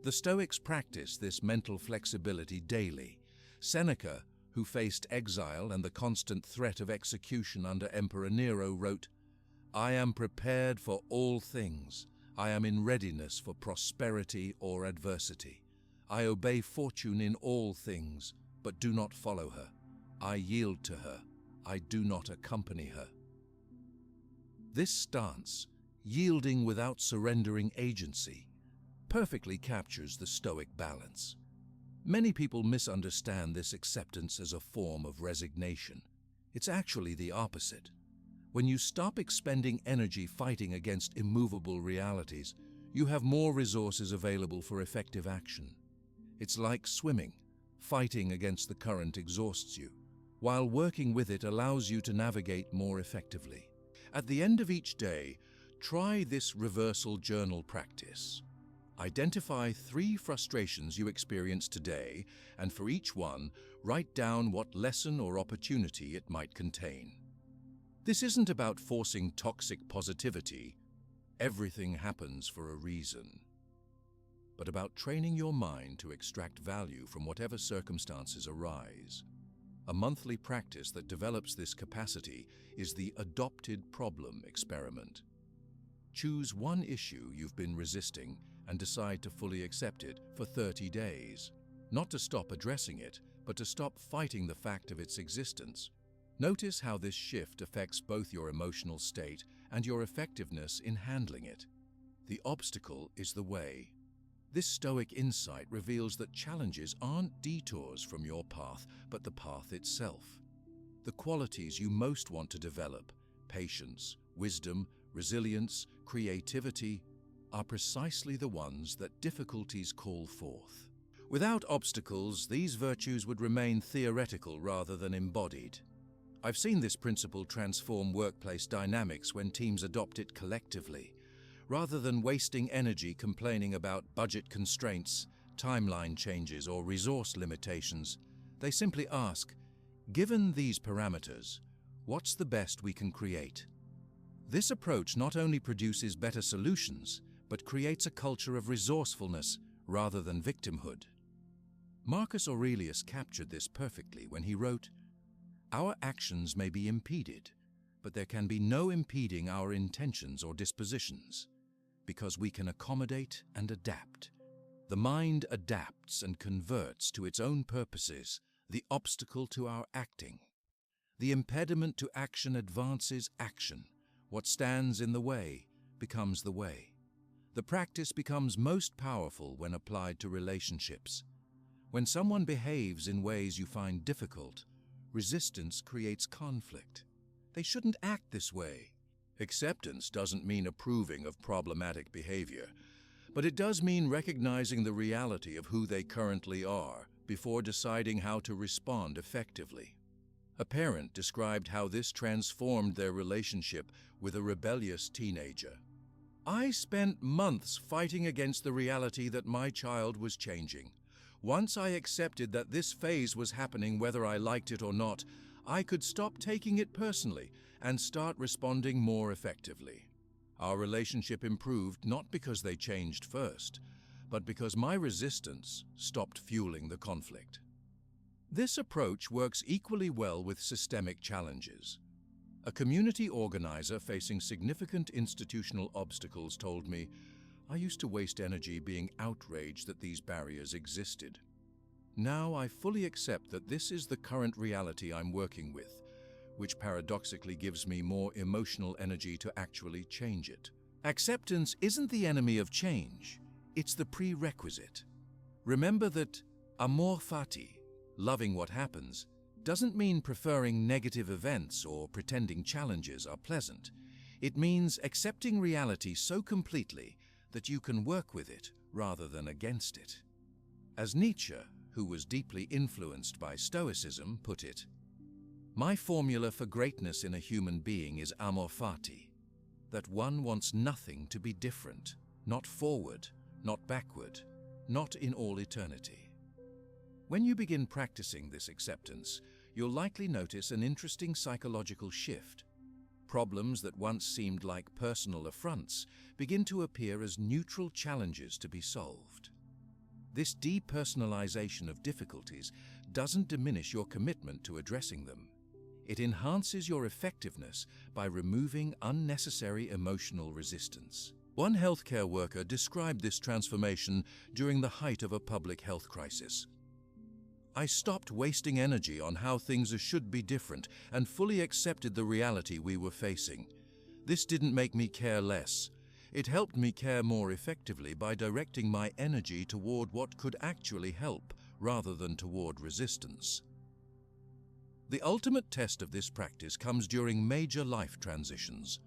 [SPEAKER 1] The Stoics practice this mental flexibility daily. Seneca, who faced exile and the constant threat of execution under Emperor Nero, wrote, I am prepared for all things. I am in readiness for prosperity or adversity. I obey fortune in all things, but do not follow her. I yield to her. I do not accompany her. This stance, yielding without surrendering agency, perfectly captures the Stoic balance. Many people misunderstand this acceptance as a form of resignation. It's actually the opposite. When you stop expending energy fighting against immovable realities, you have more resources available for effective action. It's like swimming. Fighting against the current exhausts you, while working with it allows you to navigate more effectively. At the end of each day, try this reversal journal practice. Identify 3 frustrations you experienced today, and for each one, write down what lesson or opportunity it might contain. This isn't about forcing toxic positivity. Everything happens for a reason. But about training your mind to extract value from whatever circumstances arise. A monthly practice that develops this capacity is the adopted problem experiment. Choose one issue you've been resisting and decide to fully accept it for 30 days. Not to stop addressing it, but to stop fighting the fact of its existence. Notice how this shift affects both your emotional state and your effectiveness in handling it. The obstacle is the way. This Stoic insight reveals that challenges aren't detours from your path, but the path itself. The qualities you most want to develop, patience, wisdom, resilience, creativity, are precisely the ones that difficulties call forth. Without obstacles, these virtues would remain theoretical rather than embodied. I've seen this principle transform workplace dynamics when teams adopt it collectively. Rather than wasting energy complaining about budget constraints, timeline changes, or resource limitations, they simply ask, given these parameters, what's the best we can create? This approach not only produces better solutions, but creates a culture of resourcefulness rather than victimhood. Marcus Aurelius captured this perfectly when he wrote, "Our actions may be impeded, but there can be no impeding our intentions or dispositions, because we can accommodate and adapt. The mind adapts and converts to its own purposes the obstacle to our acting. The impediment to action advances action. What stands in the way becomes the way. The practice becomes most powerful when applied to relationships. When someone behaves in ways you find difficult, resistance creates conflict. They shouldn't act this way." Acceptance doesn't mean approving of problematic behavior, but it does mean recognizing the reality of who they currently are before deciding how to respond effectively. A parent described how this transformed their relationship with a rebellious teenager. "I spent months fighting against the reality that my child was changing. Once I accepted that this phase was happening whether I liked it or not, I could stop taking it personally and start responding more effectively. Our relationship improved not because they changed first, but because my resistance stopped fueling the conflict." This approach works equally well with systemic challenges. A community organizer facing significant institutional obstacles told me, "I used to waste energy being outraged that these barriers existed. Now I fully accept that this is the current reality I'm working with, which paradoxically gives me more emotional energy to actually change it." Acceptance isn't the enemy of change, it's the prerequisite. Remember that amor fati, loving what happens, doesn't mean preferring negative events or pretending challenges are pleasant. It means accepting reality so completely that you can work with it rather than against it. As Nietzsche, who was deeply influenced by Stoicism, put it, "My formula for greatness in a human being is amor fati, that one wants nothing to be different, not forward, not backward, not in all eternity." When you begin practicing this acceptance, you'll likely notice an interesting psychological shift. Problems that once seemed like personal affronts begin to appear as neutral challenges to be solved. This depersonalization of difficulties doesn't diminish your commitment to addressing them. It enhances your effectiveness by removing unnecessary emotional resistance. One healthcare worker described this transformation during the height of a public health crisis. "I stopped wasting energy on how things should be different and fully accepted the reality we were facing. This didn't make me care less. It helped me care more effectively by directing my energy toward what could actually help rather than toward resistance." The ultimate test of this practice comes during major life transitions,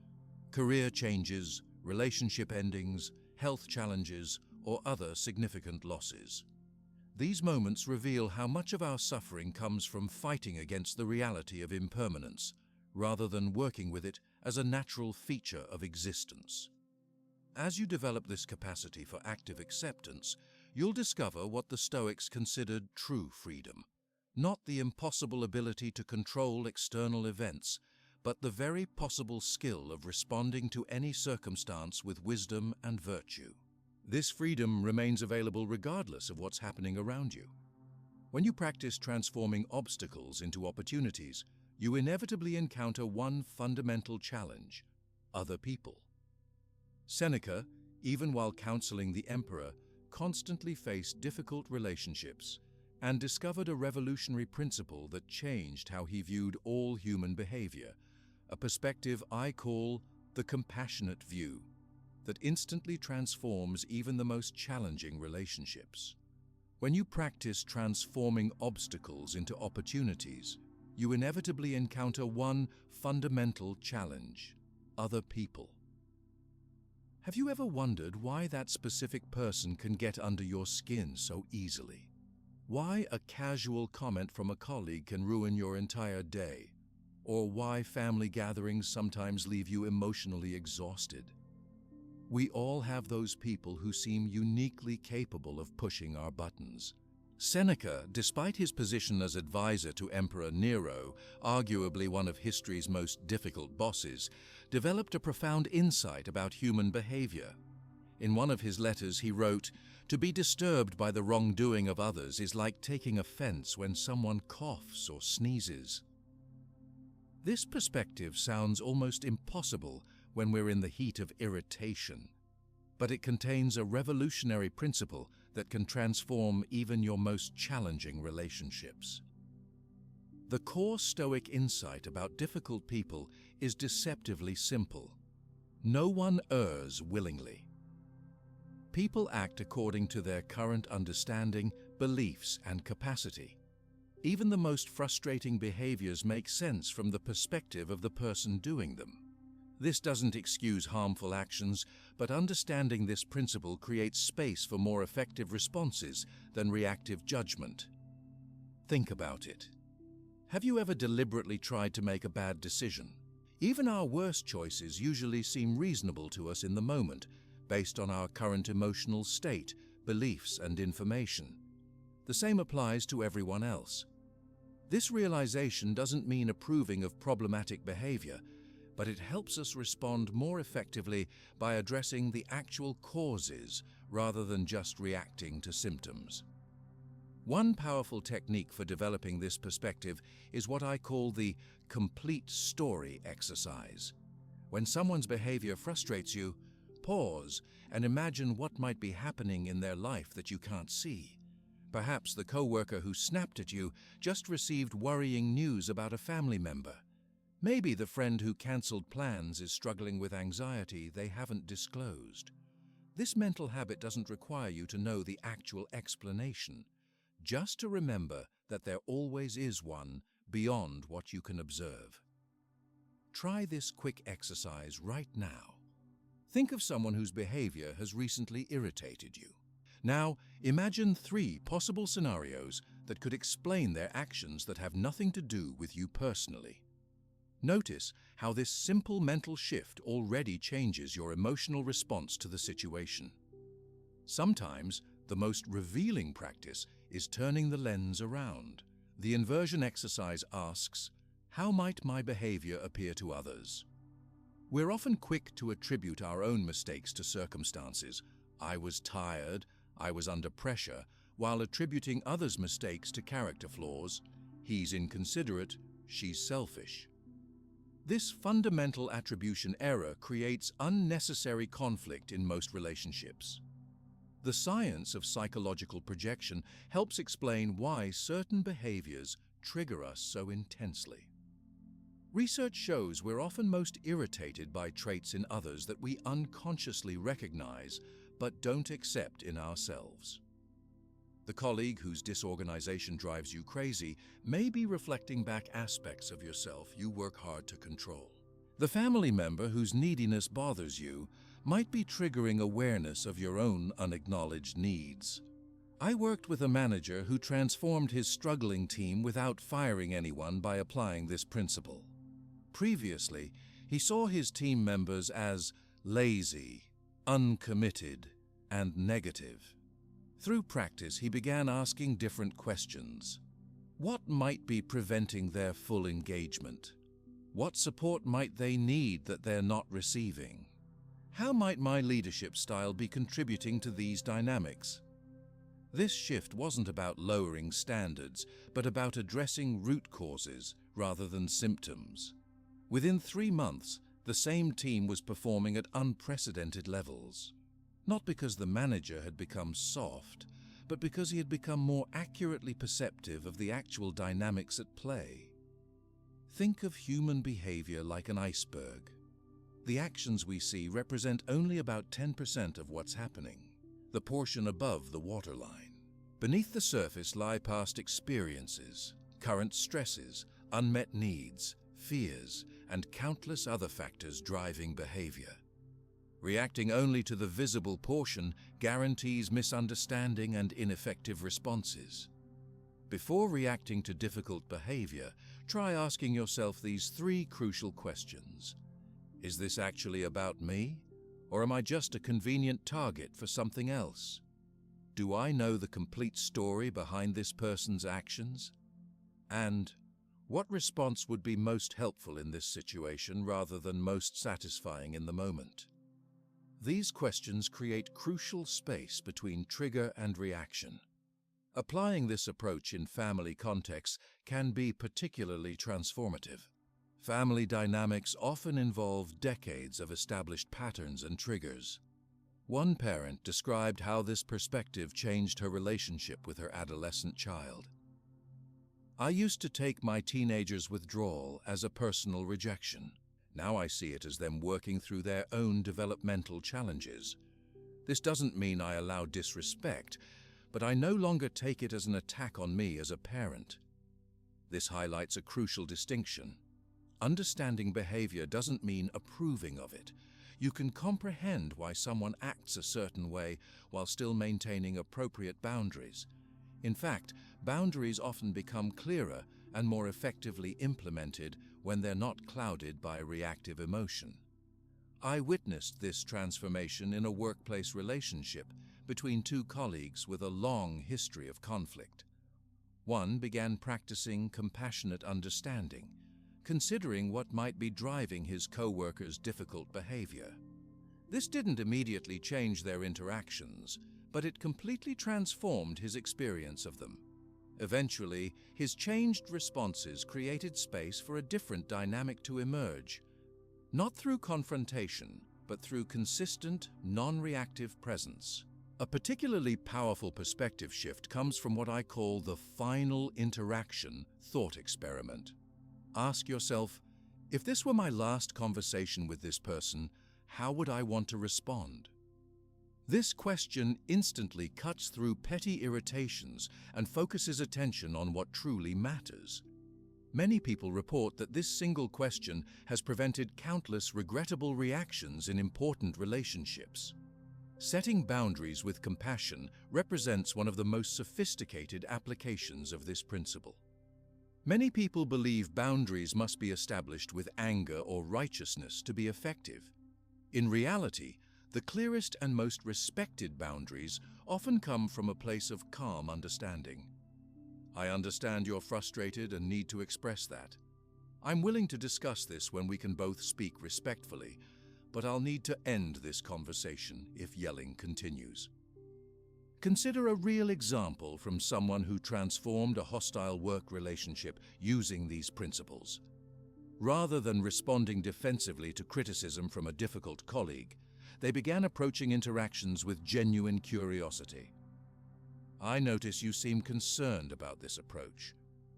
[SPEAKER 1] career changes, relationship endings, health challenges, or other significant losses. These moments reveal how much of our suffering comes from fighting against the reality of impermanence, rather than working with it as a natural feature of existence. As you develop this capacity for active acceptance, you'll discover what the Stoics considered true freedom. Not the impossible ability to control external events, but the very possible skill of responding to any circumstance with wisdom and virtue. This freedom remains available regardless of what's happening around you. When you practice transforming obstacles into opportunities, you inevitably encounter one fundamental challenge: other people. Seneca, even while counseling the emperor, constantly faced difficult relationships and discovered a revolutionary principle that changed how he viewed all human behavior, a perspective I call the compassionate view, that instantly transforms even the most challenging relationships. When you practice transforming obstacles into opportunities, you inevitably encounter one fundamental challenge: other people. Have you ever wondered why that specific person can get under your skin so easily? Why a casual comment from a colleague can ruin your entire day? Or why family gatherings sometimes leave you emotionally exhausted? We all have those people who seem uniquely capable of pushing our buttons. Seneca, despite his position as advisor to Emperor Nero, arguably one of history's most difficult bosses, developed a profound insight about human behavior. In one of his letters he wrote, "To be disturbed by the wrongdoing of others is like taking offense when someone coughs or sneezes." This perspective sounds almost impossible when we're in the heat of irritation, but it contains a revolutionary principle that can transform even your most challenging relationships. The core Stoic insight about difficult people is deceptively simple. No one errs willingly. People act according to their current understanding, beliefs, and capacity. Even the most frustrating behaviors make sense from the perspective of the person doing them. This doesn't excuse harmful actions, but understanding this principle creates space for more effective responses than reactive judgment. Think about it. Have you ever deliberately tried to make a bad decision? Even our worst choices usually seem reasonable to us in the moment, based on our current emotional state, beliefs, and information. The same applies to everyone else. This realization doesn't mean approving of problematic behavior, but it helps us respond more effectively by addressing the actual causes rather than just reacting to symptoms. One powerful technique for developing this perspective is what I call the complete story exercise. When someone's behavior frustrates you, pause and imagine what might be happening in their life that you can't see. Perhaps the coworker who snapped at you just received worrying news about a family member. Maybe the friend who cancelled plans is struggling with anxiety they haven't disclosed. This mental habit doesn't require you to know the actual explanation, just to remember that there always is one beyond what you can observe. Try this quick exercise right now. Think of someone whose behavior has recently irritated you. Now, imagine 3 possible scenarios that could explain their actions that have nothing to do with you personally. Notice how this simple mental shift already changes your emotional response to the situation. Sometimes, the most revealing practice is turning the lens around. The inversion exercise asks, how might my behavior appear to others? We're often quick to attribute our own mistakes to circumstances. I was tired, I was under pressure, while attributing others' mistakes to character flaws. He's inconsiderate, she's selfish. This fundamental attribution error creates unnecessary conflict in most relationships. The science of psychological projection helps explain why certain behaviors trigger us so intensely. Research shows we're often most irritated by traits in others that we unconsciously recognize but don't accept in ourselves. The colleague whose disorganization drives you crazy may be reflecting back aspects of yourself you work hard to control. The family member whose neediness bothers you might be triggering awareness of your own unacknowledged needs. I worked with a manager who transformed his struggling team without firing anyone by applying this principle. Previously, he saw his team members as lazy, uncommitted, and negative. Through practice, he began asking different questions. What might be preventing their full engagement? What support might they need that they're not receiving? How might my leadership style be contributing to these dynamics? This shift wasn't about lowering standards, but about addressing root causes rather than symptoms. Within 3 months, the same team was performing at unprecedented levels. Not because the manager had become soft, but because he had become more accurately perceptive of the actual dynamics at play. Think of human behavior like an iceberg. The actions we see represent only about 10% of what's happening, the portion above the waterline. Beneath the surface lie past experiences, current stresses, unmet needs, fears, and countless other factors driving behavior. Reacting only to the visible portion guarantees misunderstanding and ineffective responses. Before reacting to difficult behavior, try asking yourself these 3 crucial questions. Is this actually about me? Or am I just a convenient target for something else? Do I know the complete story behind this person's actions? And what response would be most helpful in this situation rather than most satisfying in the moment? These questions create crucial space between trigger and reaction. Applying this approach in family contexts can be particularly transformative. Family dynamics often involve decades of established patterns and triggers. One parent described how this perspective changed her relationship with her adolescent child. I used to take my teenagers' withdrawal as a personal rejection. Now I see it as them working through their own developmental challenges. This doesn't mean I allow disrespect, but I no longer take it as an attack on me as a parent. This highlights a crucial distinction. Understanding behavior doesn't mean approving of it. You can comprehend why someone acts a certain way while still maintaining appropriate boundaries. In fact, boundaries often become clearer and more effectively implemented when they're not clouded by reactive emotion. I witnessed this transformation in a workplace relationship between 2 colleagues with a long history of conflict. One began practicing compassionate understanding, considering what might be driving his co-worker's difficult behavior. This didn't immediately change their interactions, but it completely transformed his experience of them. Eventually, his changed responses created space for a different dynamic to emerge, not through confrontation, but through consistent, non-reactive presence. A particularly powerful perspective shift comes from what I call the final interaction thought experiment. Ask yourself, if this were my last conversation with this person, how would I want to respond? This question instantly cuts through petty irritations and focuses attention on what truly matters. Many people report that this single question has prevented countless regrettable reactions in important relationships. Setting boundaries with compassion represents one of the most sophisticated applications of this principle. Many people believe boundaries must be established with anger or righteousness to be effective. In reality, the clearest and most respected boundaries often come from a place of calm understanding. I understand you're frustrated and need to express that. I'm willing to discuss this when we can both speak respectfully, but I'll need to end this conversation if yelling continues. Consider a real example from someone who transformed a hostile work relationship using these principles. Rather than responding defensively to criticism from a difficult colleague, they began approaching interactions with genuine curiosity. "I notice you seem concerned about this approach.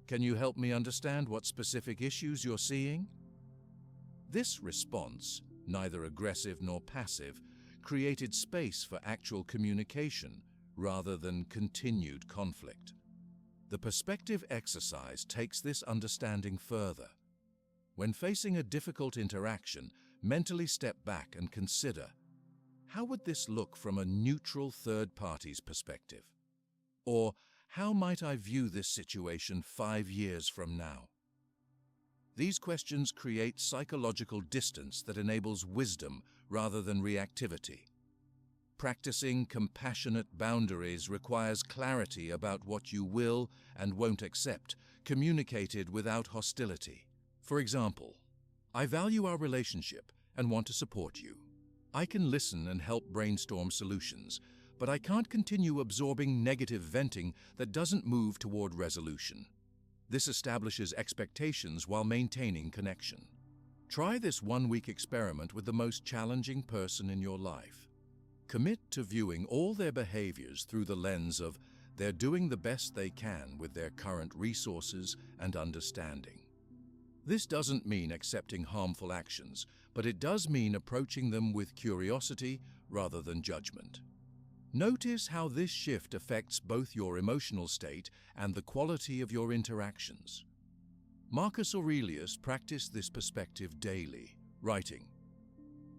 [SPEAKER 1] Can you help me understand what specific issues you're seeing?" This response, neither aggressive nor passive, created space for actual communication rather than continued conflict. The perspective exercise takes this understanding further. When facing a difficult interaction, mentally step back and consider, how would this look from a neutral third party's perspective? Or, how might I view this situation 5 years from now? These questions create psychological distance that enables wisdom rather than reactivity. Practicing compassionate boundaries requires clarity about what you will and won't accept, communicated without hostility. For example, "I value our relationship and want to support you. I can listen and help brainstorm solutions, but I can't continue absorbing negative venting that doesn't move toward resolution." This establishes expectations while maintaining connection. Try this 1-week experiment with the most challenging person in your life. Commit to viewing all their behaviors through the lens of they're doing the best they can with their current resources and understanding. This doesn't mean accepting harmful actions, but it does mean approaching them with curiosity rather than judgment. Notice how this shift affects both your emotional state and the quality of your interactions. Marcus Aurelius practiced this perspective daily, writing,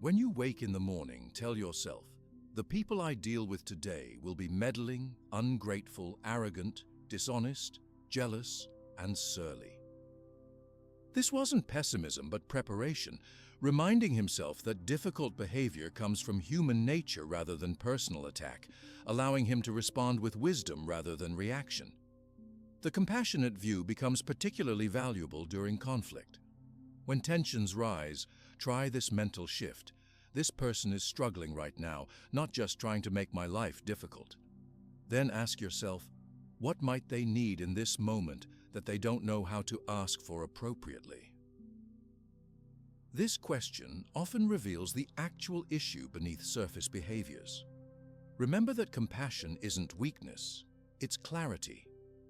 [SPEAKER 1] "When you wake in the morning, tell yourself, the people I deal with today will be meddling, ungrateful, arrogant, dishonest, jealous, and surly." This wasn't pessimism, but preparation, reminding himself that difficult behavior comes from human nature rather than personal attack, allowing him to respond with wisdom rather than reaction. The compassionate view becomes particularly valuable during conflict. When tensions rise, try this mental shift. This person is struggling right now, not just trying to make my life difficult. Then ask yourself, what might they need in this moment that they don't know how to ask for appropriately? This question often reveals the actual issue beneath surface behaviors. Remember that compassion isn't weakness, it's clarity.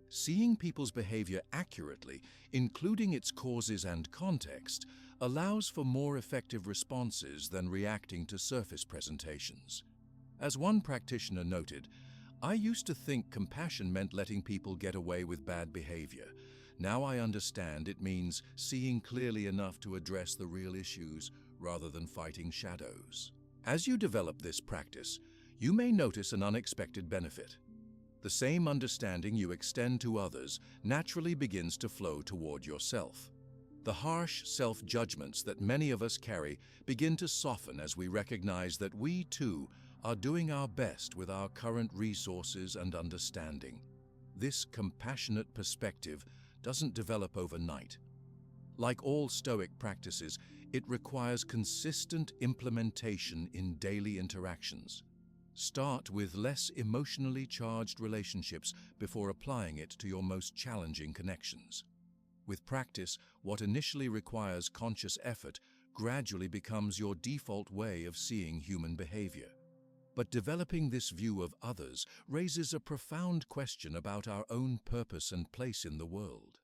[SPEAKER 1] Seeing people's behavior accurately, including its causes and context, allows for more effective responses than reacting to surface presentations. As one practitioner noted, "I used to think compassion meant letting people get away with bad behavior. Now I understand it means seeing clearly enough to address the real issues rather than fighting shadows." As you develop this practice, you may notice an unexpected benefit. The same understanding you extend to others naturally begins to flow toward yourself. The harsh self-judgments that many of us carry begin to soften as we recognize that we, too, are doing our best with our current resources and understanding. This compassionate perspective doesn't develop overnight. Like all Stoic practices, it requires consistent implementation in daily interactions. Start with less emotionally charged relationships before applying it to your most challenging connections. With practice, what initially requires conscious effort gradually becomes your default way of seeing human behavior. But developing this view of others raises a profound question about our own purpose and place in the world.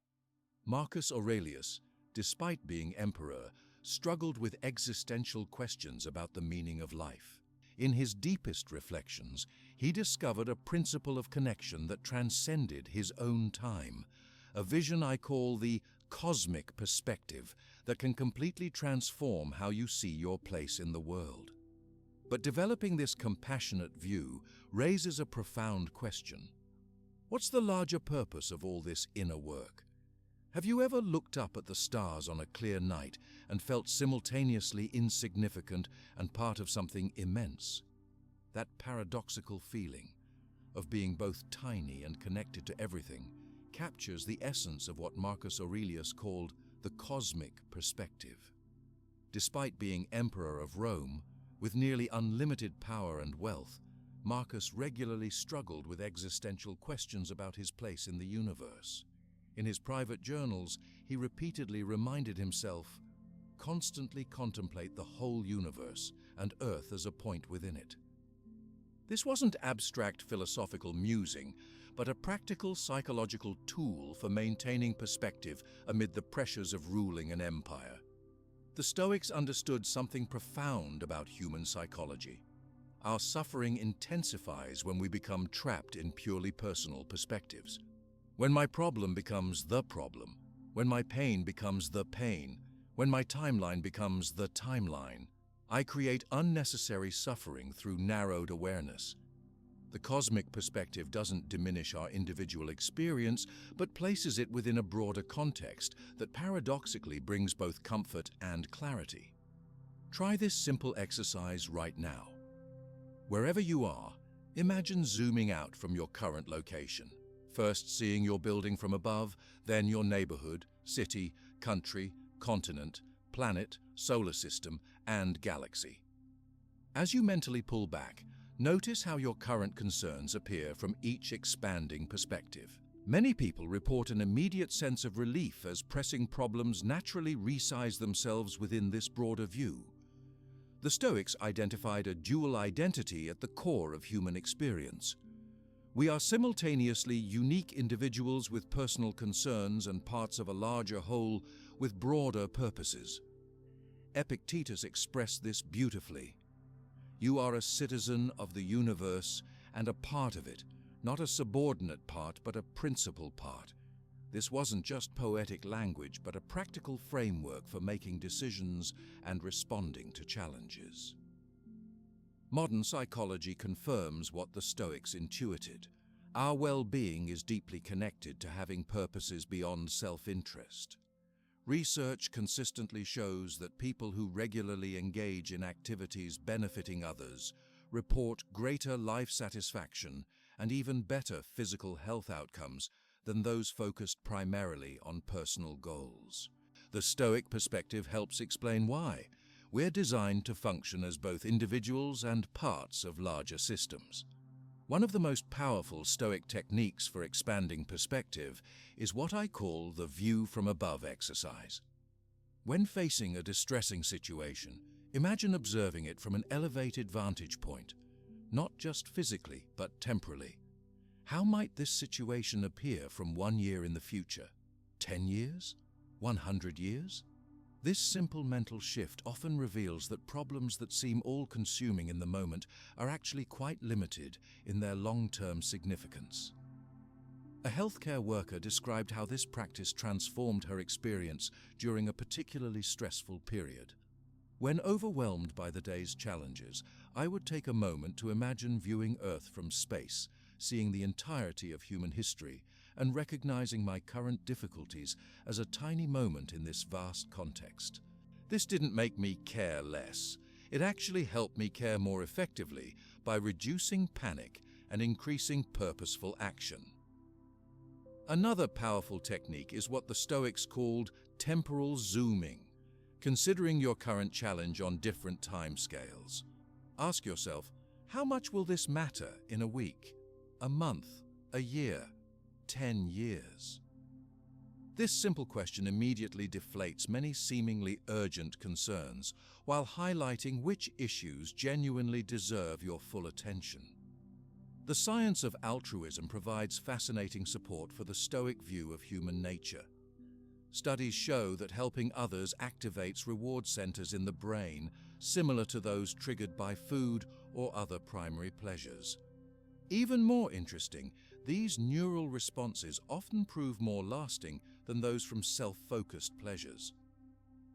[SPEAKER 1] Marcus Aurelius, despite being emperor, struggled with existential questions about the meaning of life. In his deepest reflections, he discovered a principle of connection that transcended his own time, a vision I call the cosmic perspective that can completely transform how you see your place in the world. But developing this compassionate view raises a profound question. What's the larger purpose of all this inner work? Have you ever looked up at the stars on a clear night and felt simultaneously insignificant and part of something immense? That paradoxical feeling of being both tiny and connected to everything captures the essence of what Marcus Aurelius called the cosmic perspective. Despite being emperor of Rome, with nearly unlimited power and wealth, Marcus regularly struggled with existential questions about his place in the universe. In his private journals, he repeatedly reminded himself, "Constantly contemplate the whole universe and Earth as a point within it." This wasn't abstract philosophical musing, but a practical psychological tool for maintaining perspective amid the pressures of ruling an empire. The Stoics understood something profound about human psychology. Our suffering intensifies when we become trapped in purely personal perspectives. When my problem becomes the problem, when my pain becomes the pain, when my timeline becomes the timeline, I create unnecessary suffering through narrowed awareness. The cosmic perspective doesn't diminish our individual experience, but places it within a broader context that paradoxically brings both comfort and clarity. Try this simple exercise right now. Wherever you are, imagine zooming out from your current location, first seeing your building from above, then your neighborhood, city, country, continent, planet, solar system, and galaxy. As you mentally pull back, notice how your current concerns appear from each expanding perspective. Many people report an immediate sense of relief as pressing problems naturally resize themselves within this broader view. The Stoics identified a dual identity at the core of human experience. We are simultaneously unique individuals with personal concerns and parts of a larger whole with broader purposes. Epictetus expressed this beautifully. You are a citizen of the universe and a part of it, not a subordinate part, but a principal part. This wasn't just poetic language, but a practical framework for making decisions and responding to challenges. Modern psychology confirms what the Stoics intuited. Our well-being is deeply connected to having purposes beyond self-interest. Research consistently shows that people who regularly engage in activities benefiting others report greater life satisfaction and even better physical health outcomes than those focused primarily on personal goals. The Stoic perspective helps explain why. We're designed to function as both individuals and parts of larger systems. One of the most powerful Stoic techniques for expanding perspective is what I call the view from above exercise. When facing a distressing situation, imagine observing it from an elevated vantage point, not just physically, but temporally. How might this situation appear from 1 year in the future? 10 years? 100 years? This simple mental shift often reveals that problems that seem all-consuming in the moment are actually quite limited in their long-term significance. A healthcare worker described how this practice transformed her experience during a particularly stressful period. When overwhelmed by the day's challenges, I would take a moment to imagine viewing Earth from space, seeing the entirety of human history, and recognizing my current difficulties as a tiny moment in this vast context. This didn't make me care less. It actually helped me care more effectively by reducing panic and increasing purposeful action. Another powerful technique is what the Stoics called temporal zooming, considering your current challenge on different timescales. Ask yourself, how much will this matter in a week, a month, a year, 10 years? This simple question immediately deflates many seemingly urgent concerns while highlighting which issues genuinely deserve your full attention. The science of altruism provides fascinating support for the Stoic view of human nature. Studies show that helping others activates reward centers in the brain similar to those triggered by food or other primary pleasures. Even more interesting, these neural responses often prove more lasting than those from self-focused pleasures.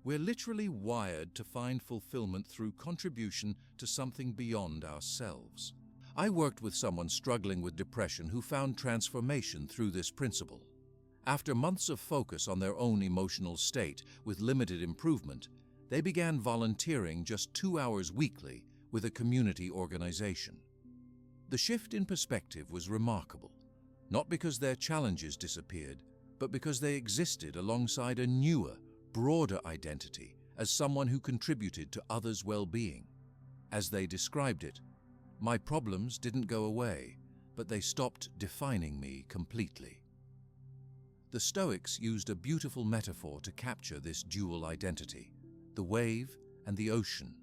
[SPEAKER 1] We're literally wired to find fulfillment through contribution to something beyond ourselves. I worked with someone struggling with depression who found transformation through this principle. After months of focus on their own emotional state with limited improvement, they began volunteering just 2 hours weekly with a community organization. The shift in perspective was remarkable, not because their challenges disappeared, but because they existed alongside a newer, broader identity as someone who contributed to others' well-being. As they described it, My problems didn't go away, but they stopped defining me completely. The Stoics used a beautiful metaphor to capture this dual identity: the wave and the ocean.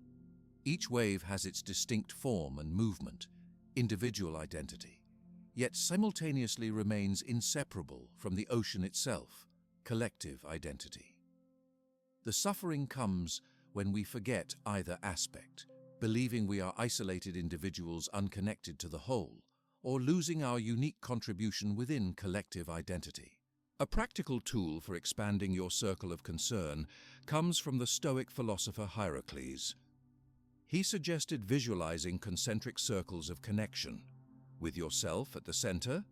[SPEAKER 1] Each wave has its distinct form and movement, individual identity, yet simultaneously remains inseparable from the ocean itself, collective identity. The suffering comes when we forget either aspect, believing we are isolated individuals unconnected to the whole, or losing our unique contribution within collective identity. A practical tool for expanding your circle of concern comes from the Stoic philosopher Hierocles. He suggested visualizing concentric circles of connection, with yourself at the center,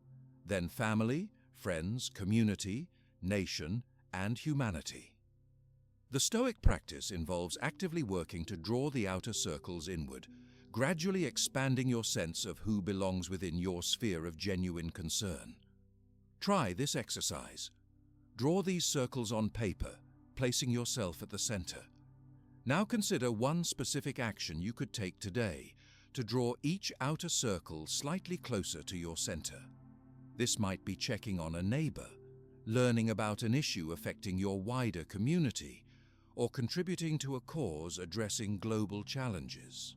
[SPEAKER 1] then family, friends, community, nation, and humanity. The Stoic practice involves actively working to draw the outer circles inward, gradually expanding your sense of who belongs within your sphere of genuine concern. Try this exercise. Draw these circles on paper, placing yourself at the center. Now consider one specific action you could take today to draw each outer circle slightly closer to your center. This might be checking on a neighbor, learning about an issue affecting your wider community, or contributing to a cause addressing global challenges.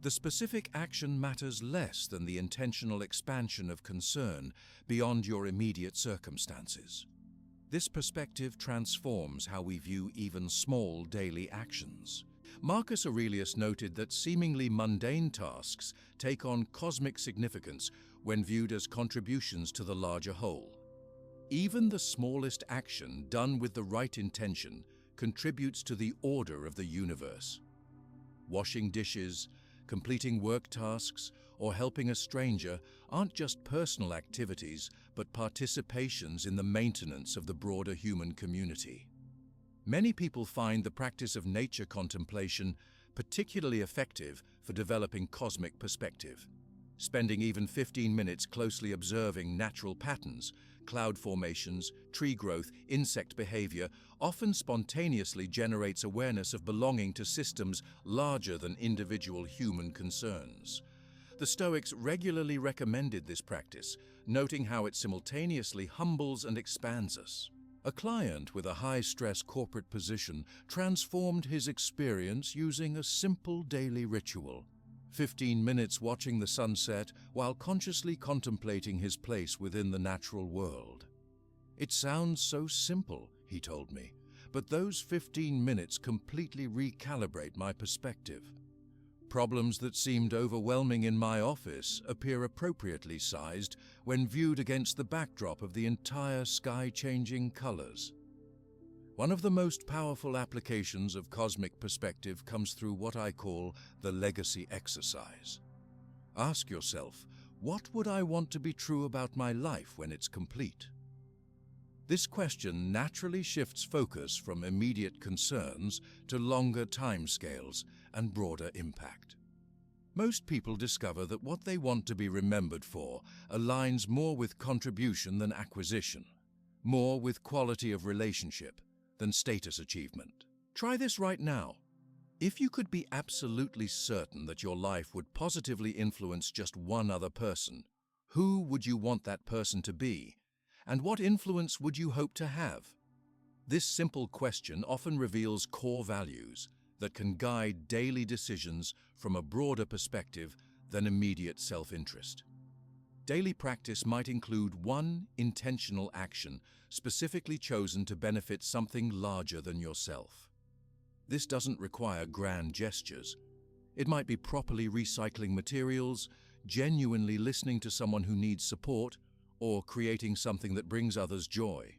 [SPEAKER 1] The specific action matters less than the intentional expansion of concern beyond your immediate circumstances. This perspective transforms how we view even small daily actions. Marcus Aurelius noted that seemingly mundane tasks take on cosmic significance when viewed as contributions to the larger whole. Even the smallest action done with the right intention contributes to the order of the universe. Washing dishes, completing work tasks, or helping a stranger aren't just personal activities, but participations in the maintenance of the broader human community. Many people find the practice of nature contemplation particularly effective for developing cosmic perspective. Spending even 15 minutes closely observing natural patterns, cloud formations, tree growth, insect behavior, often spontaneously generates awareness of belonging to systems larger than individual human concerns. The Stoics regularly recommended this practice, noting how it simultaneously humbles and expands us. A client with a high-stress corporate position transformed his experience using a simple daily ritual: 15 minutes watching the sunset while consciously contemplating his place within the natural world. "It sounds so simple," he told me, "but those 15 minutes completely recalibrate my perspective. Problems that seemed overwhelming in my office appear appropriately sized when viewed against the backdrop of the entire sky-changing colors." One of the most powerful applications of cosmic perspective comes through what I call the legacy exercise. Ask yourself, what would I want to be true about my life when it's complete? This question naturally shifts focus from immediate concerns to longer timescales and broader impact. Most people discover that what they want to be remembered for aligns more with contribution than acquisition, more with quality of relationship than status achievement. Try this right now. If you could be absolutely certain that your life would positively influence just one other person, who would you want that person to be? And what influence would you hope to have? This simple question often reveals core values that can guide daily decisions from a broader perspective than immediate self-interest. Daily practice might include one intentional action specifically chosen to benefit something larger than yourself. This doesn't require grand gestures. It might be properly recycling materials, genuinely listening to someone who needs support, or creating something that brings others joy.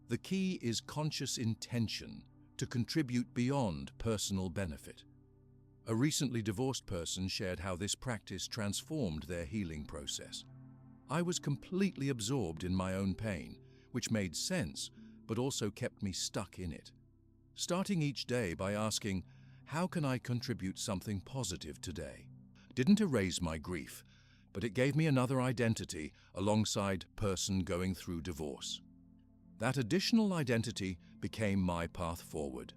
[SPEAKER 1] The key is conscious intention to contribute beyond personal benefit. A recently divorced person shared how this practice transformed their healing process. "I was completely absorbed in my own pain, which made sense, but also kept me stuck in it. Starting each day by asking, how can I contribute something positive today? Didn't erase my grief, but it gave me another identity alongside person going through divorce. That additional identity became my path forward."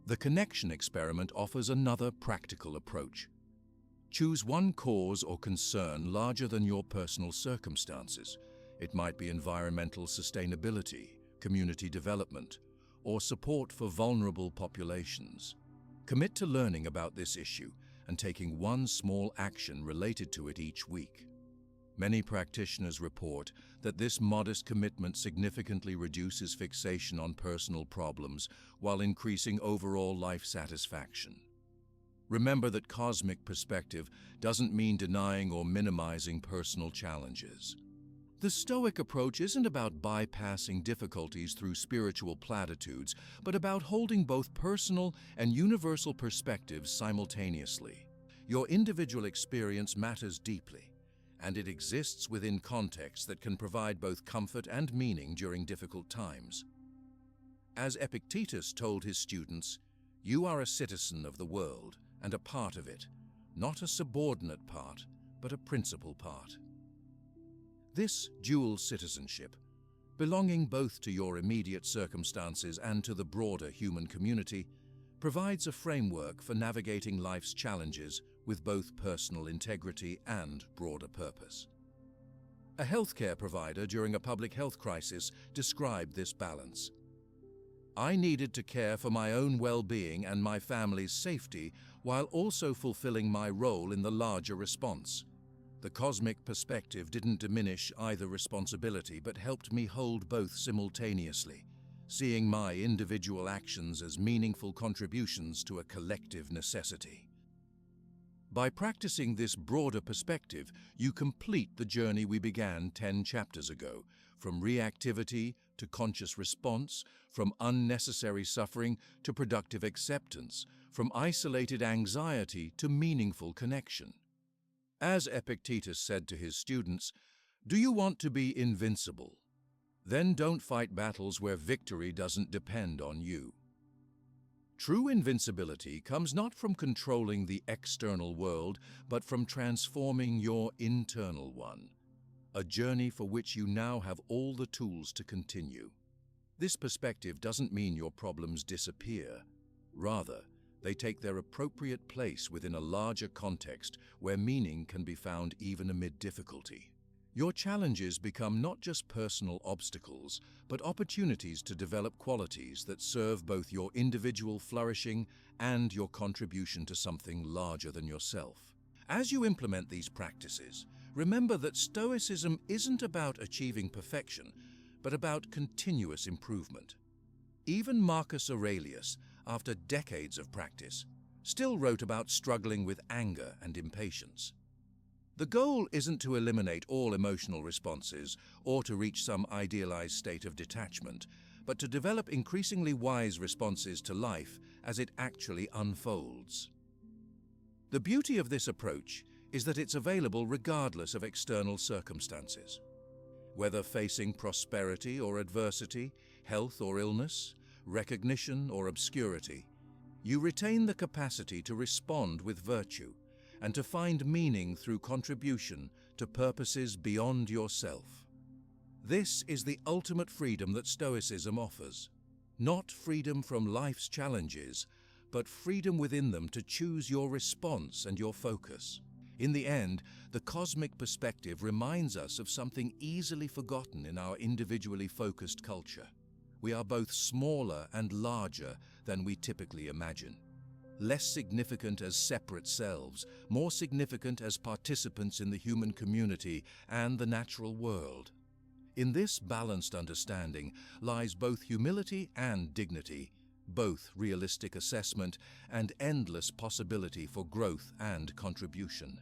[SPEAKER 1] The connection experiment offers another practical approach. Choose one cause or concern larger than your personal circumstances. It might be environmental sustainability, community development, or support for vulnerable populations. Commit to learning about this issue and taking one small action related to it each week. Many practitioners report that this modest commitment significantly reduces fixation on personal problems while increasing overall life satisfaction. Remember that cosmic perspective doesn't mean denying or minimizing personal challenges. The Stoic approach isn't about bypassing difficulties through spiritual platitudes, but about holding both personal and universal perspectives simultaneously. Your individual experience matters deeply, and it exists within contexts that can provide both comfort and meaning during difficult times. As Epictetus told his students, "You are a citizen of the world and a part of it, not a subordinate part, but a principal part." This dual citizenship, belonging both to your immediate circumstances and to the broader human community, provides a framework for navigating life's challenges with both personal integrity and broader purpose. A healthcare provider during a public health crisis described this balance. "I needed to care for my own well-being and my family's safety while also fulfilling my role in the larger response. The cosmic perspective didn't diminish either responsibility but helped me hold both simultaneously, seeing my individual actions as meaningful contributions to a collective necessity." By practicing this broader perspective, you complete the journey we began 10 chapters ago, from reactivity to conscious response, from unnecessary suffering to productive acceptance, from isolated anxiety to meaningful connection. As Epictetus said to his students, "Do you want to be invincible? Then don't fight battles where victory doesn't depend on you." True invincibility comes not from controlling the external world, but from transforming your internal one, a journey for which you now have all the tools to continue. This perspective doesn't mean your problems disappear. Rather, they take their appropriate place within a larger context where meaning can be found even amid difficulty. Your challenges become not just personal obstacles, but opportunities to develop qualities that serve both your individual flourishing and your contribution to something larger than yourself. As you implement these practices, remember that Stoicism isn't about achieving perfection, but about continuous improvement. Even Marcus Aurelius, after decades of practice, still wrote about struggling with anger and impatience. The goal isn't to eliminate all emotional responses or to reach some idealized state of detachment, but to develop increasingly wise responses to life as it actually unfolds. The beauty of this approach is that it's available regardless of external circumstances. Whether facing prosperity or adversity, health or illness, recognition or obscurity, you retain the capacity to respond with virtue and to find meaning through contribution to purposes beyond yourself. This is the ultimate freedom that Stoicism offers. Not freedom from life's challenges, but freedom within them to choose your response and your focus. In the end, the cosmic perspective reminds us of something easily forgotten in our individually focused culture. We are both smaller and larger than we typically imagine. Less significant as separate selves, more significant as participants in the human community and the natural world. In this balanced understanding lies both humility and dignity, both realistic assessment and endless possibility for growth and contribution.